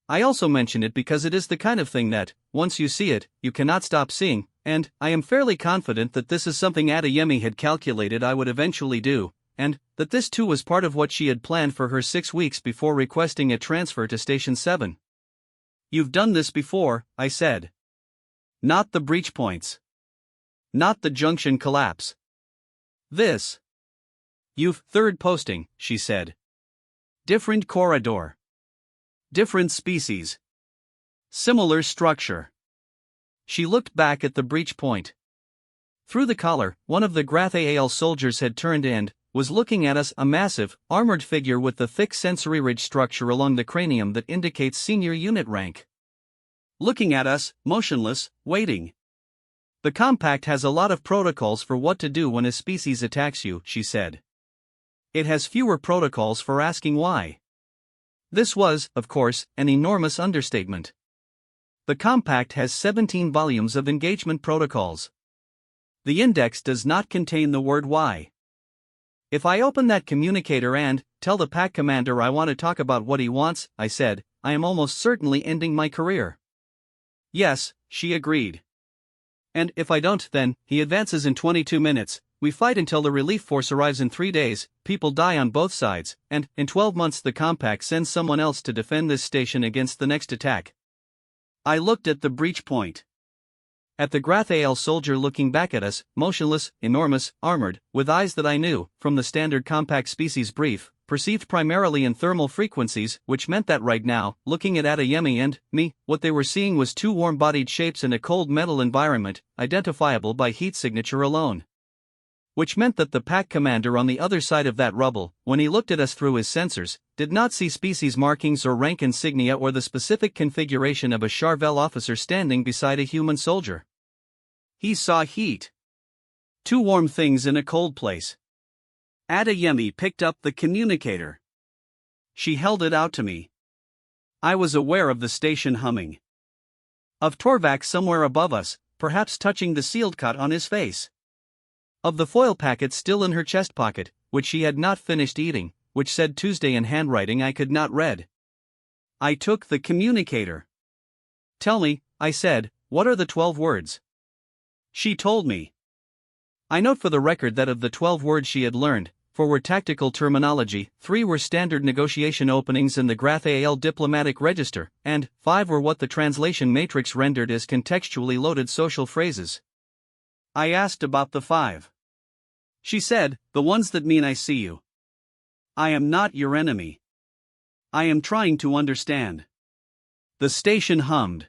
I also mention it because it is the kind of thing that, once you see it, you cannot stop seeing, and I am fairly confident that this is something Adeyemi had calculated I would eventually do, and that this too was part of what she had planned for her 6 weeks before requesting a transfer to Station 7. You've done this before, I said. Not the breach points. Not the junction collapse. This. You've third posting, she said. Different corridor. Different species. Similar structure. She looked back at the breach point. Through the collar, one of the Grath AL soldiers had turned and was looking at us, a massive, armored figure with the thick sensory ridge structure along the cranium that indicates senior unit rank. Looking at us, motionless, waiting. The compact has a lot of protocols for what to do when a species attacks you, she said. It has fewer protocols for asking why. This was, of course, an enormous understatement. The compact has 17 volumes of engagement protocols. The index does not contain the word why. If I open that communicator and tell the pack commander I want to talk about what he wants, I said, I am almost certainly ending my career. Yes, she agreed. And if I don't, then he advances in 22 minutes, we fight until the relief force arrives in 3 days, people die on both sides, and in 12 months the compact sends someone else to defend this station against the next attack. I looked at the breach point. At the Grath-AL soldier looking back at us, motionless, enormous, armored, with eyes that I knew, from the standard compact species brief, perceived primarily in thermal frequencies, which meant that right now, looking at Adeyemi and me, what they were seeing was two warm-bodied shapes in a cold metal environment, identifiable by heat signature alone. Which meant that the pack commander on the other side of that rubble, when he looked at us through his sensors, did not see species markings or rank insignia or the specific configuration of a Charvel officer standing beside a human soldier. He saw heat. Two warm things in a cold place. Adeyemi picked up the communicator. She held it out to me. I was aware of the station humming. Of Torvak somewhere above us, perhaps touching the sealed cut on his face. Of the foil packet still in her chest pocket, which she had not finished eating, which said Tuesday in handwriting I could not read. I took the communicator. Tell me, I said, what are the 12 words? She told me. I note for the record that of the 12 words she had learned, 4 were tactical terminology, 3 were standard negotiation openings in the Grath-AL diplomatic register, and 5 were what the translation matrix rendered as contextually loaded social phrases. I asked about the 5. She said, the ones that mean I see you. I am not your enemy. I am trying to understand. The station hummed.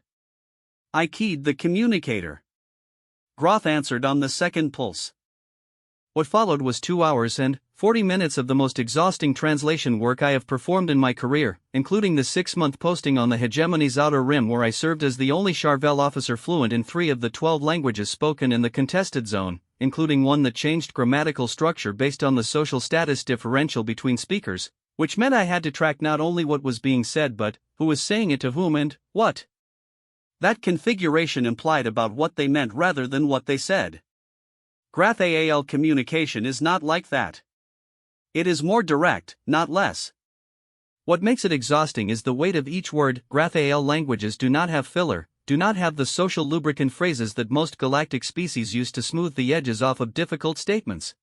I keyed the communicator. Groth answered on the second pulse. What followed was 2 hours and 40 minutes of the most exhausting translation work I have performed in my career, including the 6-month posting on the hegemony's outer rim where I served as the only Charvel officer fluent in 3 of the 12 languages spoken in the contested zone, including one that changed grammatical structure based on the social status differential between speakers, which meant I had to track not only what was being said but who was saying it to whom and what. That configuration implied about what they meant rather than what they said. Grath-AL communication is not like that. It is more direct, not less. What makes it exhausting is the weight of each word. Grath-AL languages do not have filler, do not have the social lubricant phrases that most galactic species use to smooth the edges off of difficult statements.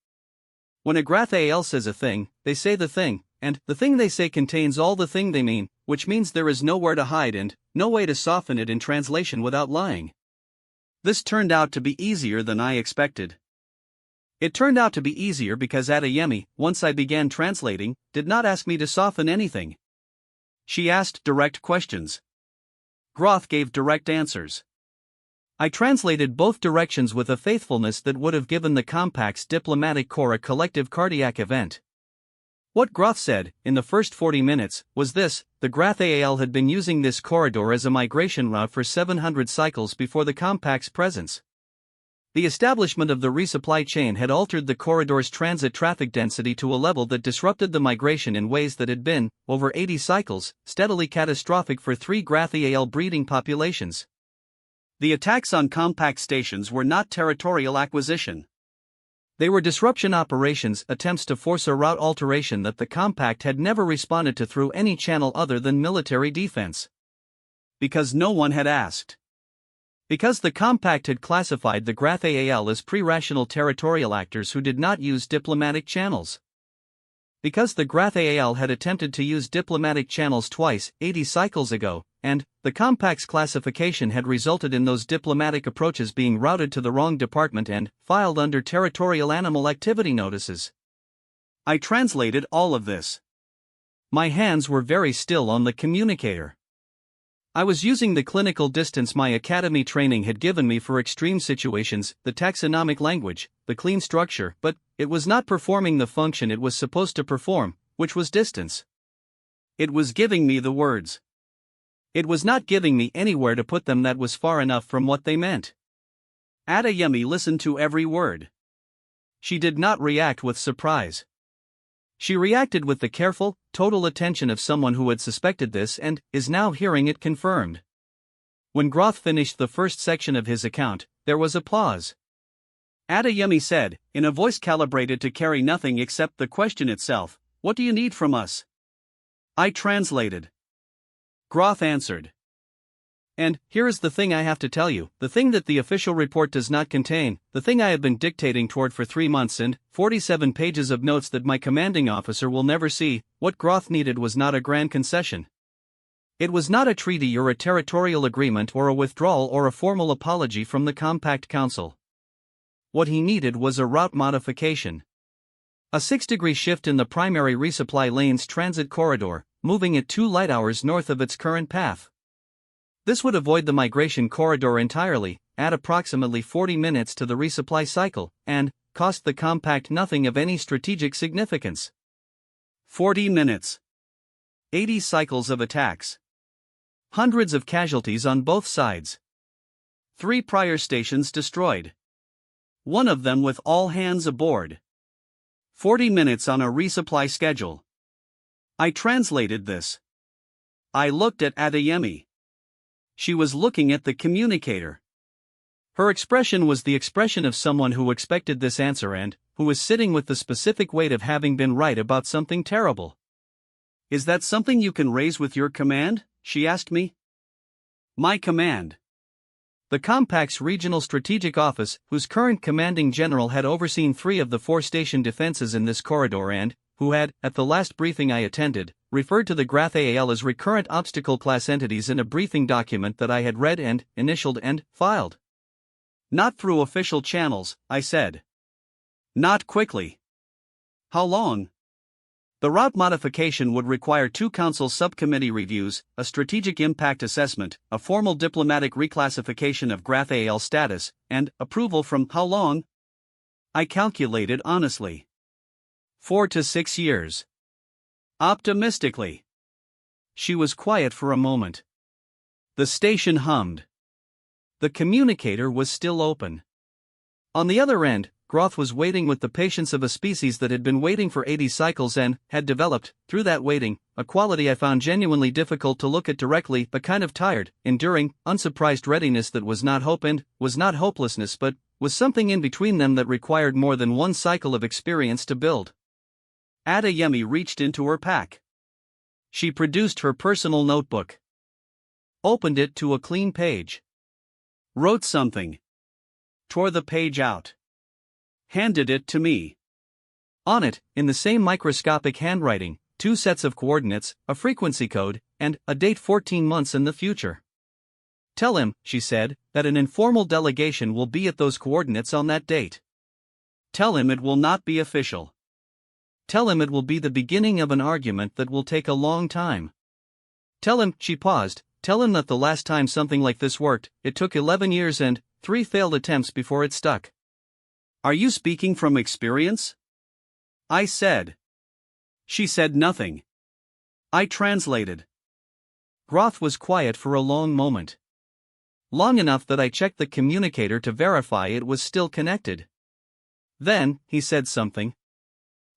When a Grath-AL says a thing, they say the thing, and the thing they say contains all the thing they mean, which means there is nowhere to hide and no way to soften it in translation without lying. This turned out to be easier than I expected. It turned out to be easier because Adeyemi, once I began translating, did not ask me to soften anything. She asked direct questions. Groth gave direct answers. I translated both directions with a faithfulness that would have given the Compact's diplomatic corps a collective cardiac event. What Groth said, in the first 40 minutes, was this: the Grath-AL had been using this corridor as a migration route for 700 cycles before the Compact's presence. The establishment of the resupply chain had altered the corridor's transit traffic density to a level that disrupted the migration in ways that had been, over 80 cycles, steadily catastrophic for 3 Grath-AL breeding populations. The attacks on compact stations were not territorial acquisition. They were disruption operations, attempts to force a route alteration that the compact had never responded to through any channel other than military defense. Because no one had asked. Because the compact had classified the Grath-AL as pre-rational territorial actors who did not use diplomatic channels. Because the Grath-AL had attempted to use diplomatic channels twice, 80 cycles ago, and the compact's classification had resulted in those diplomatic approaches being routed to the wrong department and filed under territorial animal activity notices. I translated all of this. My hands were very still on the communicator. I was using the clinical distance my academy training had given me for extreme situations, the taxonomic language, the clean structure, but it was not performing the function it was supposed to perform, which was distance. It was giving me the words. It was not giving me anywhere to put them that was far enough from what they meant. Adeyemi listened to every word. She did not react with surprise. She reacted with the careful, total attention of someone who had suspected this and is now hearing it confirmed. When Groth finished the first section of his account, there was applause. Adeyemi said, in a voice calibrated to carry nothing except the question itself, "What do you need from us?" I translated. Groth answered. "And here is the thing I have to tell you, the thing that the official report does not contain, the thing I have been dictating toward for 3 months and 47 pages of notes that my commanding officer will never see. What Groth needed was not a grand concession. It was not a treaty or a territorial agreement or a withdrawal or a formal apology from the Compact Council. What he needed was a route modification. A 6-degree shift in the primary resupply lane's transit corridor, moving it 2 light hours north of its current path. This would avoid the migration corridor entirely, add approximately 40 minutes to the resupply cycle, and cost the Compact nothing of any strategic significance. 40 minutes. 80 cycles of attacks. Hundreds of casualties on both sides. 3 prior stations destroyed. One of them with all hands aboard. 40 minutes on a resupply schedule. I translated this. I looked at Adeyemi. She was looking at the communicator. Her expression was the expression of someone who expected this answer and who was sitting with the specific weight of having been right about something terrible. "Is that something you can raise with your command?" she asked me. My command. The Compact's Regional Strategic Office, whose current commanding general had overseen 3 of the 4 station defenses in this corridor and who had, at the last briefing I attended, referred to the Grath AL as recurrent obstacle class entities in a briefing document that I had read and initialed and filed. "Not through official channels," I said. "Not quickly." "How long?" "The route modification would require 2 council subcommittee reviews, a strategic impact assessment, a formal diplomatic reclassification of Grath AL status, and approval from." "How long?" I calculated honestly. 4 to 6 years. Optimistically. She was quiet for a moment. The station hummed. The communicator was still open. On the other end, Groth was waiting with the patience of a species that had been waiting for 80 cycles and had developed, through that waiting, a quality I found genuinely difficult to look at directly, a kind of tired, enduring, unsurprised readiness that was not hope and was not hopelessness but was something in between them that required more than 1 cycle of experience to build. Adeyemi reached into her pack. She produced her personal notebook. Opened it to a clean page. Wrote something. Tore the page out. Handed it to me. On it, in the same microscopic handwriting, 2 sets of coordinates, a frequency code, and a date 14 months in the future. "Tell him," she said, "that an informal delegation will be at those coordinates on that date. Tell him it will not be official. Tell him it will be the beginning of an argument that will take a long time. Tell him," she paused, "tell him that the last time something like this worked, it took 11 years and 3 failed attempts before it stuck." "Are you speaking from experience?" I said. She said nothing. I translated. Groth was quiet for a long moment. Long enough that I checked the communicator to verify it was still connected. Then, he said something.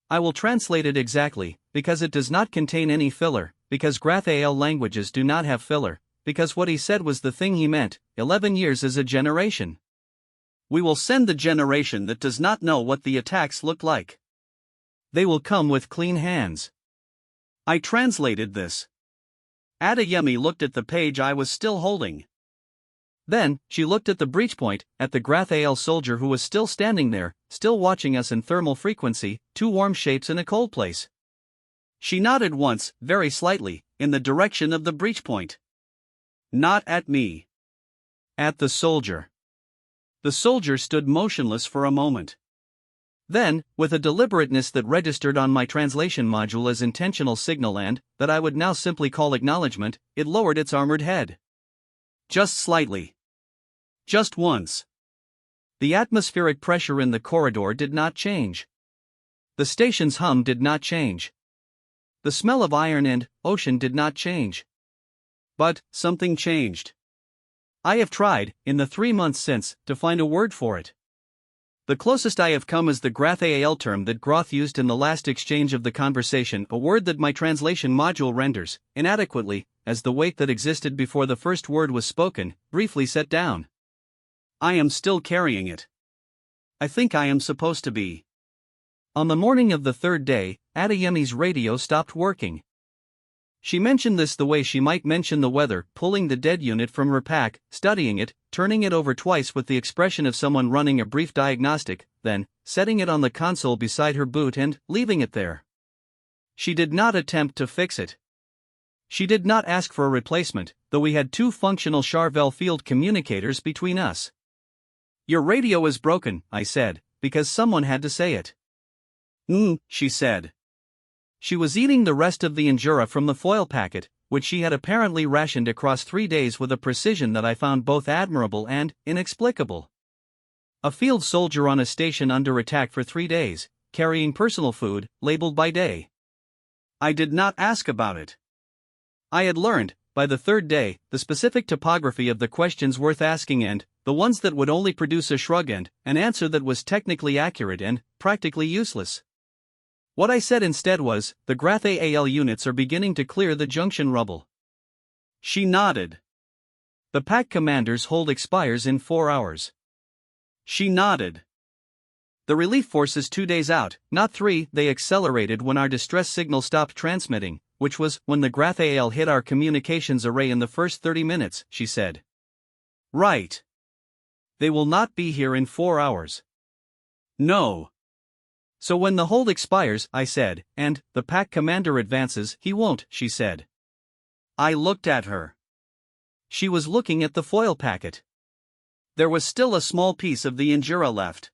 I will translate it exactly, because it does not contain any filler, because Grath AL languages do not have filler, because what he said was the thing he meant. 11 years is a generation. We will send the generation that does not know what the attacks look like. They will come with clean hands. I translated this. Adeyemi looked at the page I was still holding. Then, she looked at the breach point, at the Grath AL soldier who was still standing there, still watching us in thermal frequency, 2 warm shapes in a cold place. She nodded once, very slightly, in the direction of the breach point. Not at me. At the soldier. The soldier stood motionless for a moment. Then, with a deliberateness that registered on my translation module as intentional signal and, that I would now simply call acknowledgement, it lowered its armored head. Just slightly. Just once. The atmospheric pressure in the corridor did not change. The station's hum did not change. The smell of iron and ocean did not change. But something changed. I have tried, in the 3 months since, to find a word for it. The closest I have come is the GrathAL term that Groth used in the last exchange of the conversation, a word that my translation module renders, inadequately, as the wait that existed before the first word was spoken, briefly set down. I am still carrying it. I think I am supposed to be. On the morning of the third day, Adeyemi's radio stopped working. She mentioned this the way she might mention the weather, pulling the dead unit from her pack, studying it, turning it over twice with the expression of someone running a brief diagnostic, then setting it on the console beside her boot and leaving it there. She did not attempt to fix it. She did not ask for a replacement, though we had 2 functional Charvel field communicators between us. "Your radio is broken," I said, because someone had to say it. She said. She was eating the rest of the injera from the foil packet, which she had apparently rationed across 3 days with a precision that I found both admirable and inexplicable. A field soldier on a station under attack for 3 days, carrying personal food, labeled by day. I did not ask about it. I had learned, by the 3rd day, the specific topography of the questions worth asking and the ones that would only produce a shrug and an answer that was technically accurate and practically useless. What I said instead was, the GrathAL units are beginning to clear the junction rubble. She nodded. The pack commander's hold expires in 4 hours. She nodded. The relief force is 2 days out, not 3, they accelerated when our distress signal stopped transmitting, which was when the GrathAL hit our communications array in the first 30 minutes, she said. Right. They will not be here in 4 hours. No. So when the hold expires, I said, and the pack commander advances, he won't, she said. I looked at her. She was looking at the foil packet. There was still a small piece of the injera left.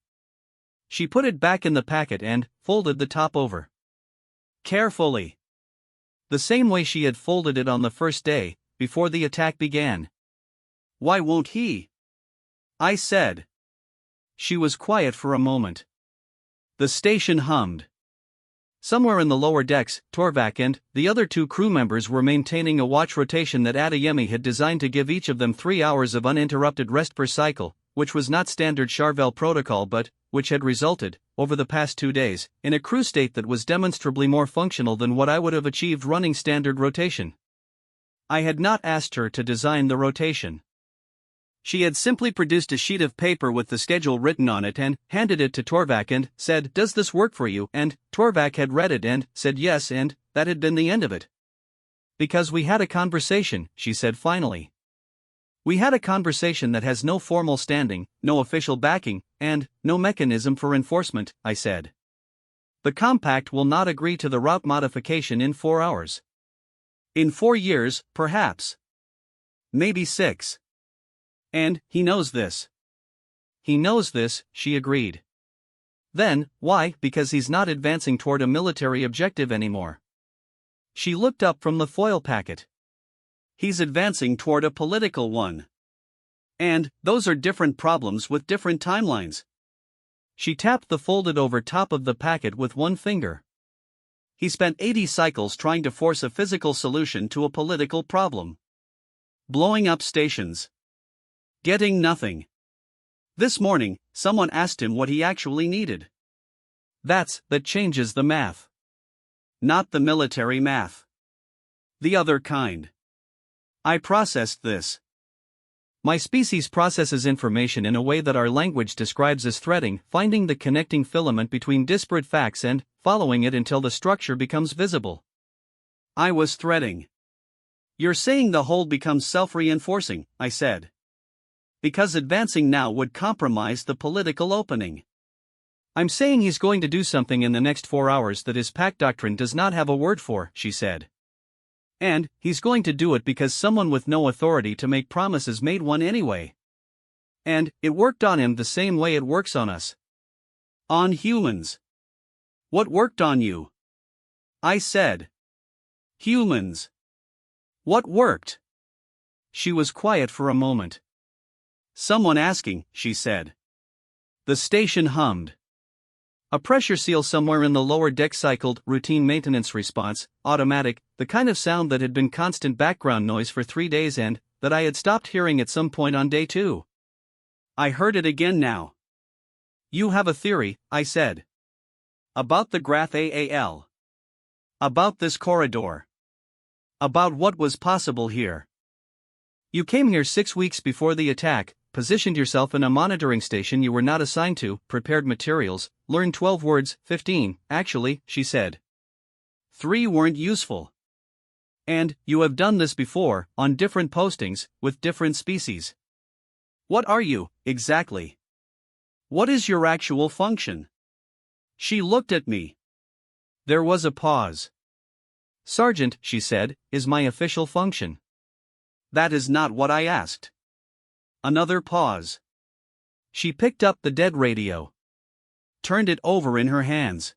She put it back in the packet and folded the top over. Carefully. The same way she had folded it on the first day, before the attack began. Why won't he? I said. She was quiet for a moment. The station hummed. Somewhere in the lower decks, Torvak and the other 2 crew members were maintaining a watch rotation that Adeyemi had designed to give each of them 3 hours of uninterrupted rest per cycle, which was not standard Charvel protocol but which had resulted, over the past 2 days, in a crew state that was demonstrably more functional than what I would have achieved running standard rotation. I had not asked her to design the rotation. She had simply produced a sheet of paper with the schedule written on it and handed it to Torvak and said, "Does this work for you?" And Torvak had read it and said yes, and that had been the end of it. "Because we had a conversation," she said finally. "We had a conversation that has no formal standing, no official backing, and no mechanism for enforcement," I said. "The compact will not agree to the route modification in 4 hours. In 4 years, perhaps. Maybe 6. And he knows this." "He knows this," she agreed. "Then, why? Because he's not advancing toward a military objective anymore." She looked up from the foil packet. "He's advancing toward a political one. And those are different problems with different timelines." She tapped the folded over top of the packet with one finger. "He spent 80 cycles trying to force a physical solution to a political problem. Blowing up stations. Getting nothing. This morning, someone asked him what he actually needed. That changes the math. Not the military math. The other kind. I processed this. My species processes information in a way that our language describes as threading, finding the connecting filament between disparate facts and following it until the structure becomes visible. I was threading. You're saying the whole becomes self-reinforcing, I said. Because advancing now would compromise the political opening. I'm saying he's going to do something in the next 4 hours that his pack doctrine does not have a word for, she said. And he's going to do it because someone with no authority to make promises made one anyway. And it worked on him the same way it works on us. On humans. What worked on you? I said. Humans. What worked? She was quiet for a moment. Someone asking, she said. The station hummed. A pressure seal somewhere in the lower deck cycled, routine maintenance response, automatic, the kind of sound that had been constant background noise for 3 days and that I had stopped hearing at some point on day 2. I heard it again now. You have a theory, I said. About the graph AAL. About this corridor. About what was possible here. You came here 6 weeks before the attack, positioned yourself in a monitoring station you were not assigned to, prepared materials, learned 12 words, 15, actually, she said. 3 weren't useful. And, you have done this before, on different postings, with different species. What are you, exactly? What is your actual function? She looked at me. There was a pause. Sergeant, she said, is my official function. That is not what I asked. Another pause. She picked up the dead radio. Turned it over in her hands.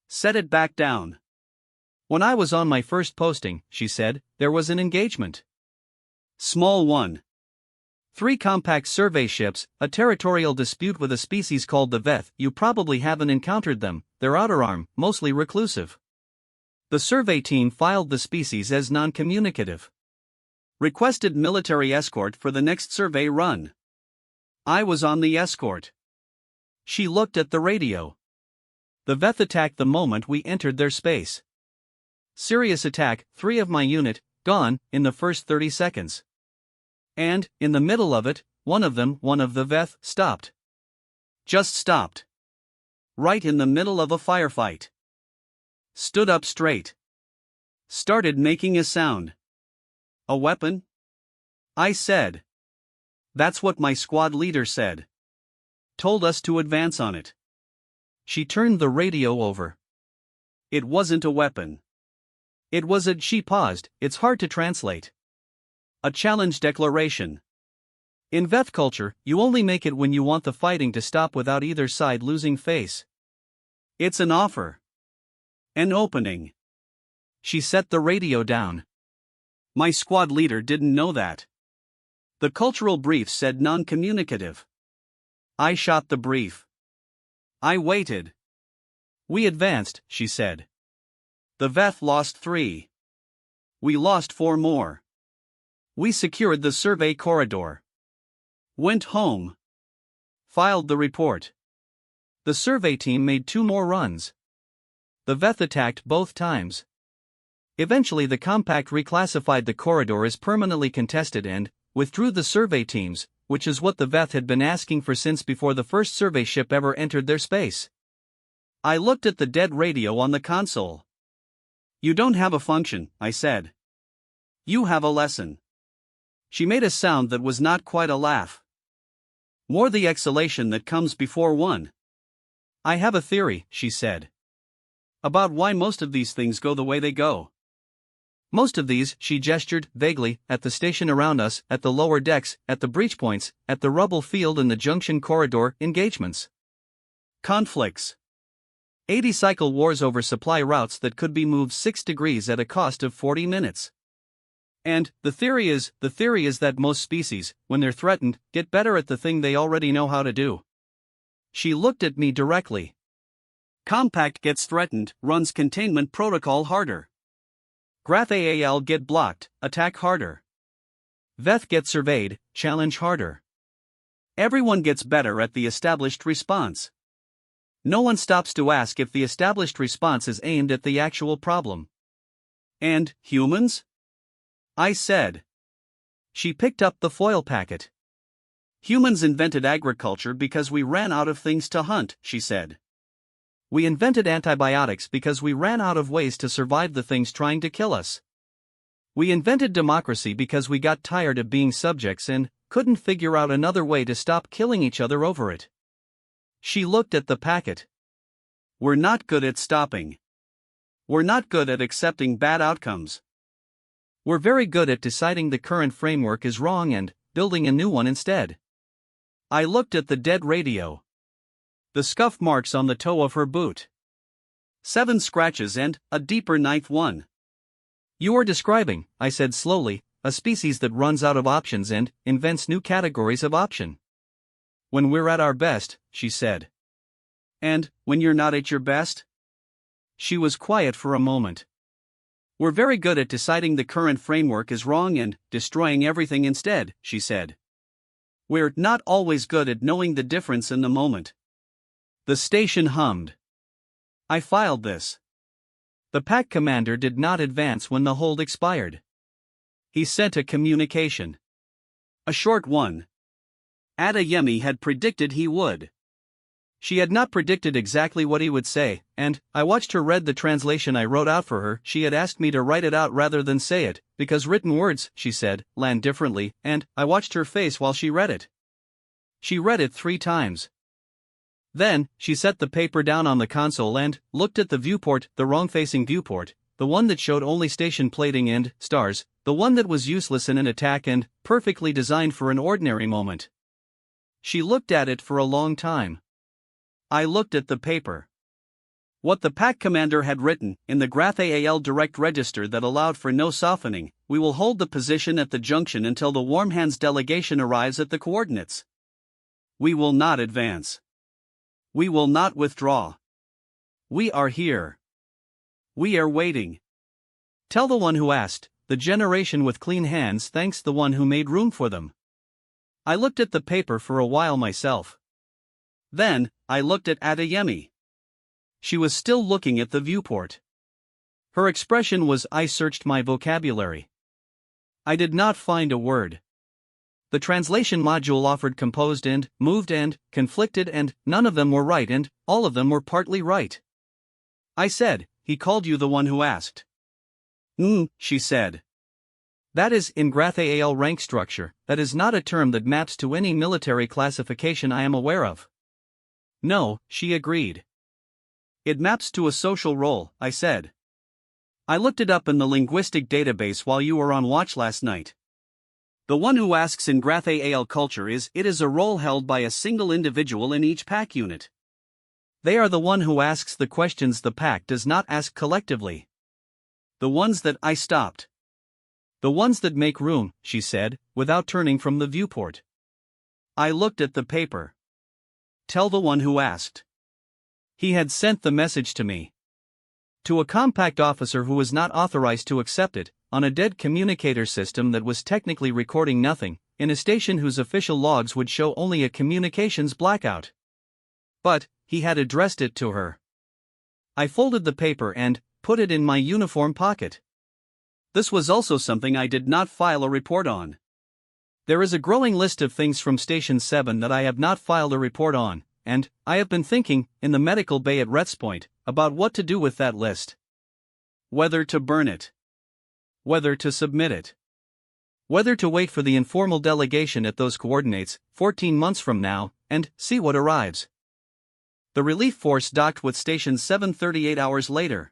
Set it back down. When I was on my first posting, she said, there was an engagement. Small one. 3 compact survey ships, a territorial dispute with a species called the Veth. You probably haven't encountered them, their outer arm, mostly reclusive. The survey team filed the species as non-communicative. Requested military escort for the next survey run. I was on the escort. She looked at the radio. The Veth attacked the moment we entered their space. Serious attack, 3 of my unit, gone, in the first 30 seconds. And, in the middle of it, one of the Veth, stopped. Just stopped. Right in the middle of a firefight. Stood up straight. Started making a sound. A weapon? I said. That's what my squad leader said. Told us to advance on it. She turned the radio over. It wasn't a weapon. It was she paused, it's hard to translate. A challenge declaration. In Veth culture, you only make it when you want the fighting to stop without either side losing face. It's an offer. An opening. She set the radio down. My squad leader didn't know that. The cultural brief said non-communicative. I shot the brief. I waited. We advanced, she said. The Veth lost 3. We lost 4 more. We secured the survey corridor. Went home. Filed the report. The survey team made 2 more runs. The Veth attacked both times. Eventually the compact reclassified the corridor as permanently contested and withdrew the survey teams, which is what the Veth had been asking for since before the first survey ship ever entered their space. I looked at the dead radio on the console. You don't have a function, I said. You have a lesson. She made a sound that was not quite a laugh. More the exhalation that comes before one. I have a theory, she said. About why most of these things go the way they go. Most of these, she gestured, vaguely, at the station around us, at the lower decks, at the breach points, at the rubble field and the junction corridor, engagements. Conflicts. 80-cycle wars over supply routes that could be moved 6 degrees at a cost of 40 minutes. And, the theory is that most species, when they're threatened, get better at the thing they already know how to do. She looked at me directly. Compact gets threatened, runs containment protocol harder. Graph AAL get blocked, attack harder. Veth get surveyed, challenge harder. Everyone gets better at the established response. No one stops to ask if the established response is aimed at the actual problem. And, humans? I said. She picked up the foil packet. Humans invented agriculture because we ran out of things to hunt, she said. We invented antibiotics because we ran out of ways to survive the things trying to kill us. We invented democracy because we got tired of being subjects and couldn't figure out another way to stop killing each other over it. She looked at the packet. We're not good at stopping. We're not good at accepting bad outcomes. We're very good at deciding the current framework is wrong and building a new one instead. I looked at the dead radio. The scuff marks on the toe of her boot. 7 scratches and a deeper ninth one. You are describing, I said slowly, a species that runs out of options and invents new categories of option. When we're at our best, she said. And, when you're not at your best? She was quiet for a moment. We're very good at deciding the current framework is wrong and destroying everything instead, she said. We're not always good at knowing the difference in the moment. The station hummed. I filed this. The pack commander did not advance when the hold expired. He sent a communication. A short one. Adeyemi had predicted he would. She had not predicted exactly what he would say, and I watched her read the translation I wrote out for her. She had asked me to write it out rather than say it, because written words, she said, land differently, and I watched her face while she read it. She read it 3 times. Then, she set the paper down on the console and looked at the viewport, the wrong-facing viewport, the one that showed only station plating and stars, the one that was useless in an attack and perfectly designed for an ordinary moment. She looked at it for a long time. I looked at the paper. What the pack commander had written, in the GraphAL direct register that allowed for no softening, we will hold the position at the junction until the Warm Hands delegation arrives at the coordinates. We will not advance. We will not withdraw. We are here. We are waiting. Tell the one who asked, the generation with clean hands thanks the one who made room for them. I looked at the paper for a while myself. Then, I looked at Adeyemi. She was still looking at the viewport. Her expression was I searched my vocabulary. I did not find a word. The translation module offered composed and, moved and, conflicted and, none of them were right and, all of them were partly right. I said, he called you the one who asked. She said. That is in GraphAL rank structure, that is not a term that maps to any military classification I am aware of. No, she agreed. It maps to a social role, I said. I looked it up in the linguistic database while you were on watch last night. The one who asks in GraphAL culture it is a role held by a single individual in each pack unit. They are the one who asks the questions the pack does not ask collectively. The ones that I stopped. The ones that make room, she said, without turning from the viewport. I looked at the paper. Tell the one who asked. He had sent the message to me. To a compact officer who was not authorized to accept it, on a dead communicator system that was technically recording nothing, in a station whose official logs would show only a communications blackout. But, he had addressed it to her. I folded the paper and put it in my uniform pocket. This was also something I did not file a report on. There is a growing list of things from Station 7 that I have not filed a report on, and I have been thinking, in the medical bay at Retz Point, about what to do with that list. Whether to burn it. Whether to submit it. Whether to wait for the informal delegation at those coordinates, 14 months from now, and see what arrives. The relief force docked with Station 7 38 hours later.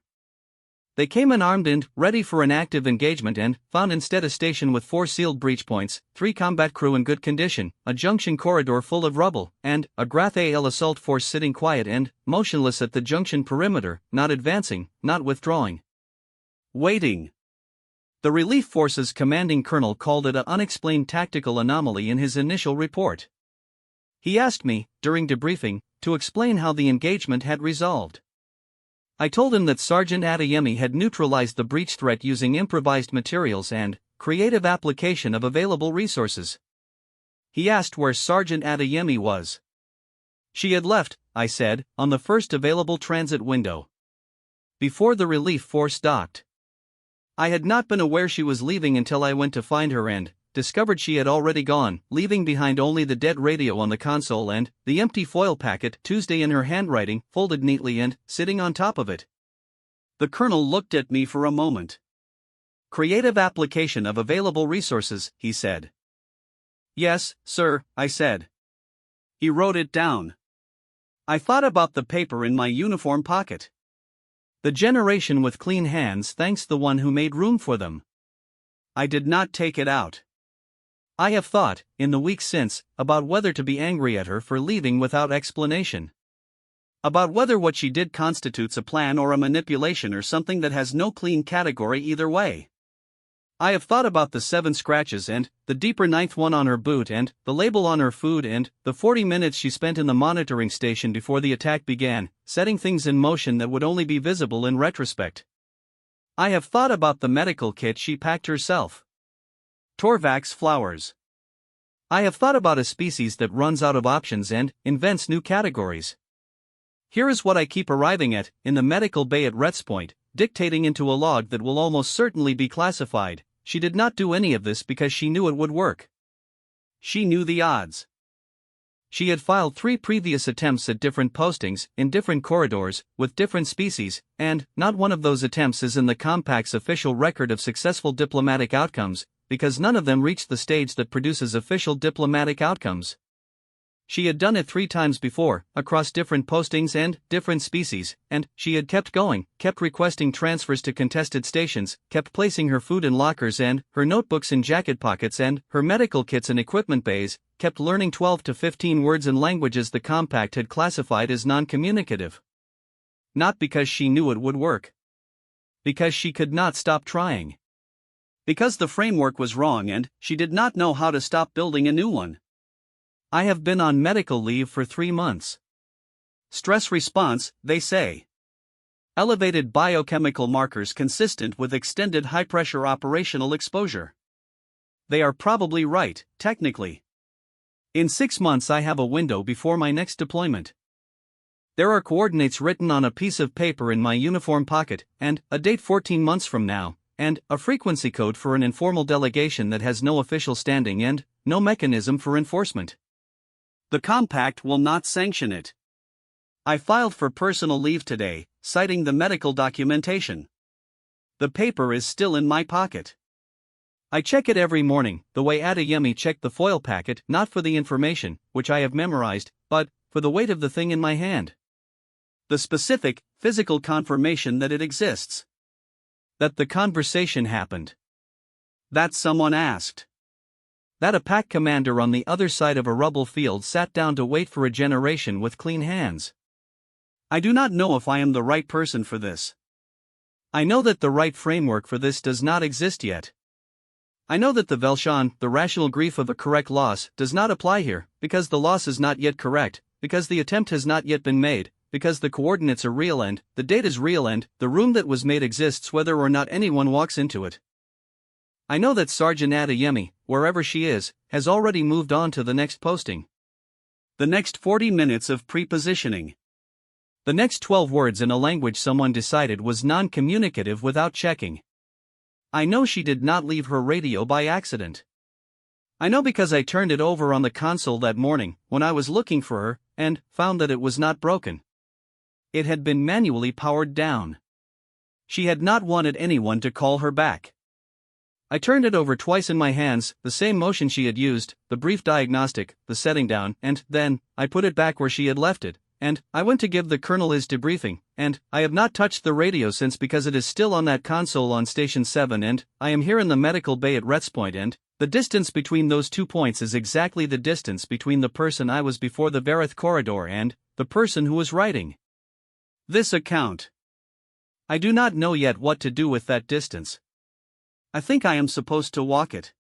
They came in armed and ready for an active engagement and found instead a station with 4 sealed breach points, 3 combat crew in good condition, a junction corridor full of rubble, and a GraphAL assault force sitting quiet and motionless at the junction perimeter, not advancing, not withdrawing. Waiting. The relief force's commanding colonel called it an unexplained tactical anomaly in his initial report. He asked me, during debriefing, to explain how the engagement had resolved. I told him that Sergeant Adeyemi had neutralized the breach threat using improvised materials and creative application of available resources. He asked where Sergeant Adeyemi was. She had left, I said, on the first available transit window. Before the relief force docked. I had not been aware she was leaving until I went to find her and discovered she had already gone, leaving behind only the dead radio on the console and the empty foil packet Tuesday in her handwriting, folded neatly and sitting on top of it. The colonel looked at me for a moment. Creative application of available resources, he said. Yes, sir, I said. He wrote it down. I thought about the paper in my uniform pocket. The generation with clean hands thanks the one who made room for them. I did not take it out. I have thought, in the weeks since, about whether to be angry at her for leaving without explanation. About whether what she did constitutes a plan or a manipulation or something that has no clean category either way. I have thought about the 7 scratches and the deeper 9th one on her boot and the label on her food and the 40 minutes she spent in the monitoring station before the attack began, setting things in motion that would only be visible in retrospect. I have thought about the medical kit she packed herself. Torvax flowers. I have thought about a species that runs out of options and invents new categories. Here is what I keep arriving at, in the medical bay at Rets Point, dictating into a log that will almost certainly be classified. She did not do any of this because she knew it would work. She knew the odds. She had filed 3 previous attempts at different postings, in different corridors, with different species, and not one of those attempts is in the Compact's official record of successful diplomatic outcomes, because none of them reached the stage that produces official diplomatic outcomes. She had done it 3 times before, across different postings and different species, and she had kept going, kept requesting transfers to contested stations, kept placing her food in lockers and her notebooks in jacket pockets and her medical kits in equipment bays, kept learning 12 to 15 words in languages the Compact had classified as non-communicative. Not because she knew it would work. Because she could not stop trying. Because the framework was wrong and she did not know how to stop building a new one. I have been on medical leave for 3 months. Stress response, they say. Elevated biochemical markers consistent with extended high-pressure operational exposure. They are probably right, technically. In 6 months I have a window before my next deployment. There are coordinates written on a piece of paper in my uniform pocket, and a date 14 months from now, and a frequency code for an informal delegation that has no official standing and no mechanism for enforcement. The Compact will not sanction it. I filed for personal leave today, citing the medical documentation. The paper is still in my pocket. I check it every morning, the way Adeyemi checked the foil packet, not for the information, which I have memorized, but for the weight of the thing in my hand. The specific, physical confirmation that it exists. That the conversation happened. That someone asked. That a pack commander on the other side of a rubble field sat down to wait for a generation with clean hands. I do not know if I am the right person for this. I know that the right framework for this does not exist yet. I know that the Velshan, the rational grief of a correct loss, does not apply here, because the loss is not yet correct, because the attempt has not yet been made, because the coordinates are real and the date is real and the room that was made exists whether or not anyone walks into it. I know that Sergeant Adeyemi, wherever she is, has already moved on to the next posting. The next 40 minutes of pre-positioning. The next 12 words in a language someone decided was non-communicative without checking. I know she did not leave her radio by accident. I know because I turned it over on the console that morning, when I was looking for her, and found that it was not broken. It had been manually powered down. She had not wanted anyone to call her back. I turned it over twice in my hands, the same motion she had used, the brief diagnostic, the setting down, and then I put it back where she had left it, and I went to give the colonel his debriefing, and I have not touched the radio since because it is still on that console on Station 7 and I am here in the medical bay at Rets Point and the distance between those 2 points is exactly the distance between the person I was before the Verith corridor and the person who was writing this account. I do not know yet what to do with that distance. I think I am supposed to walk it.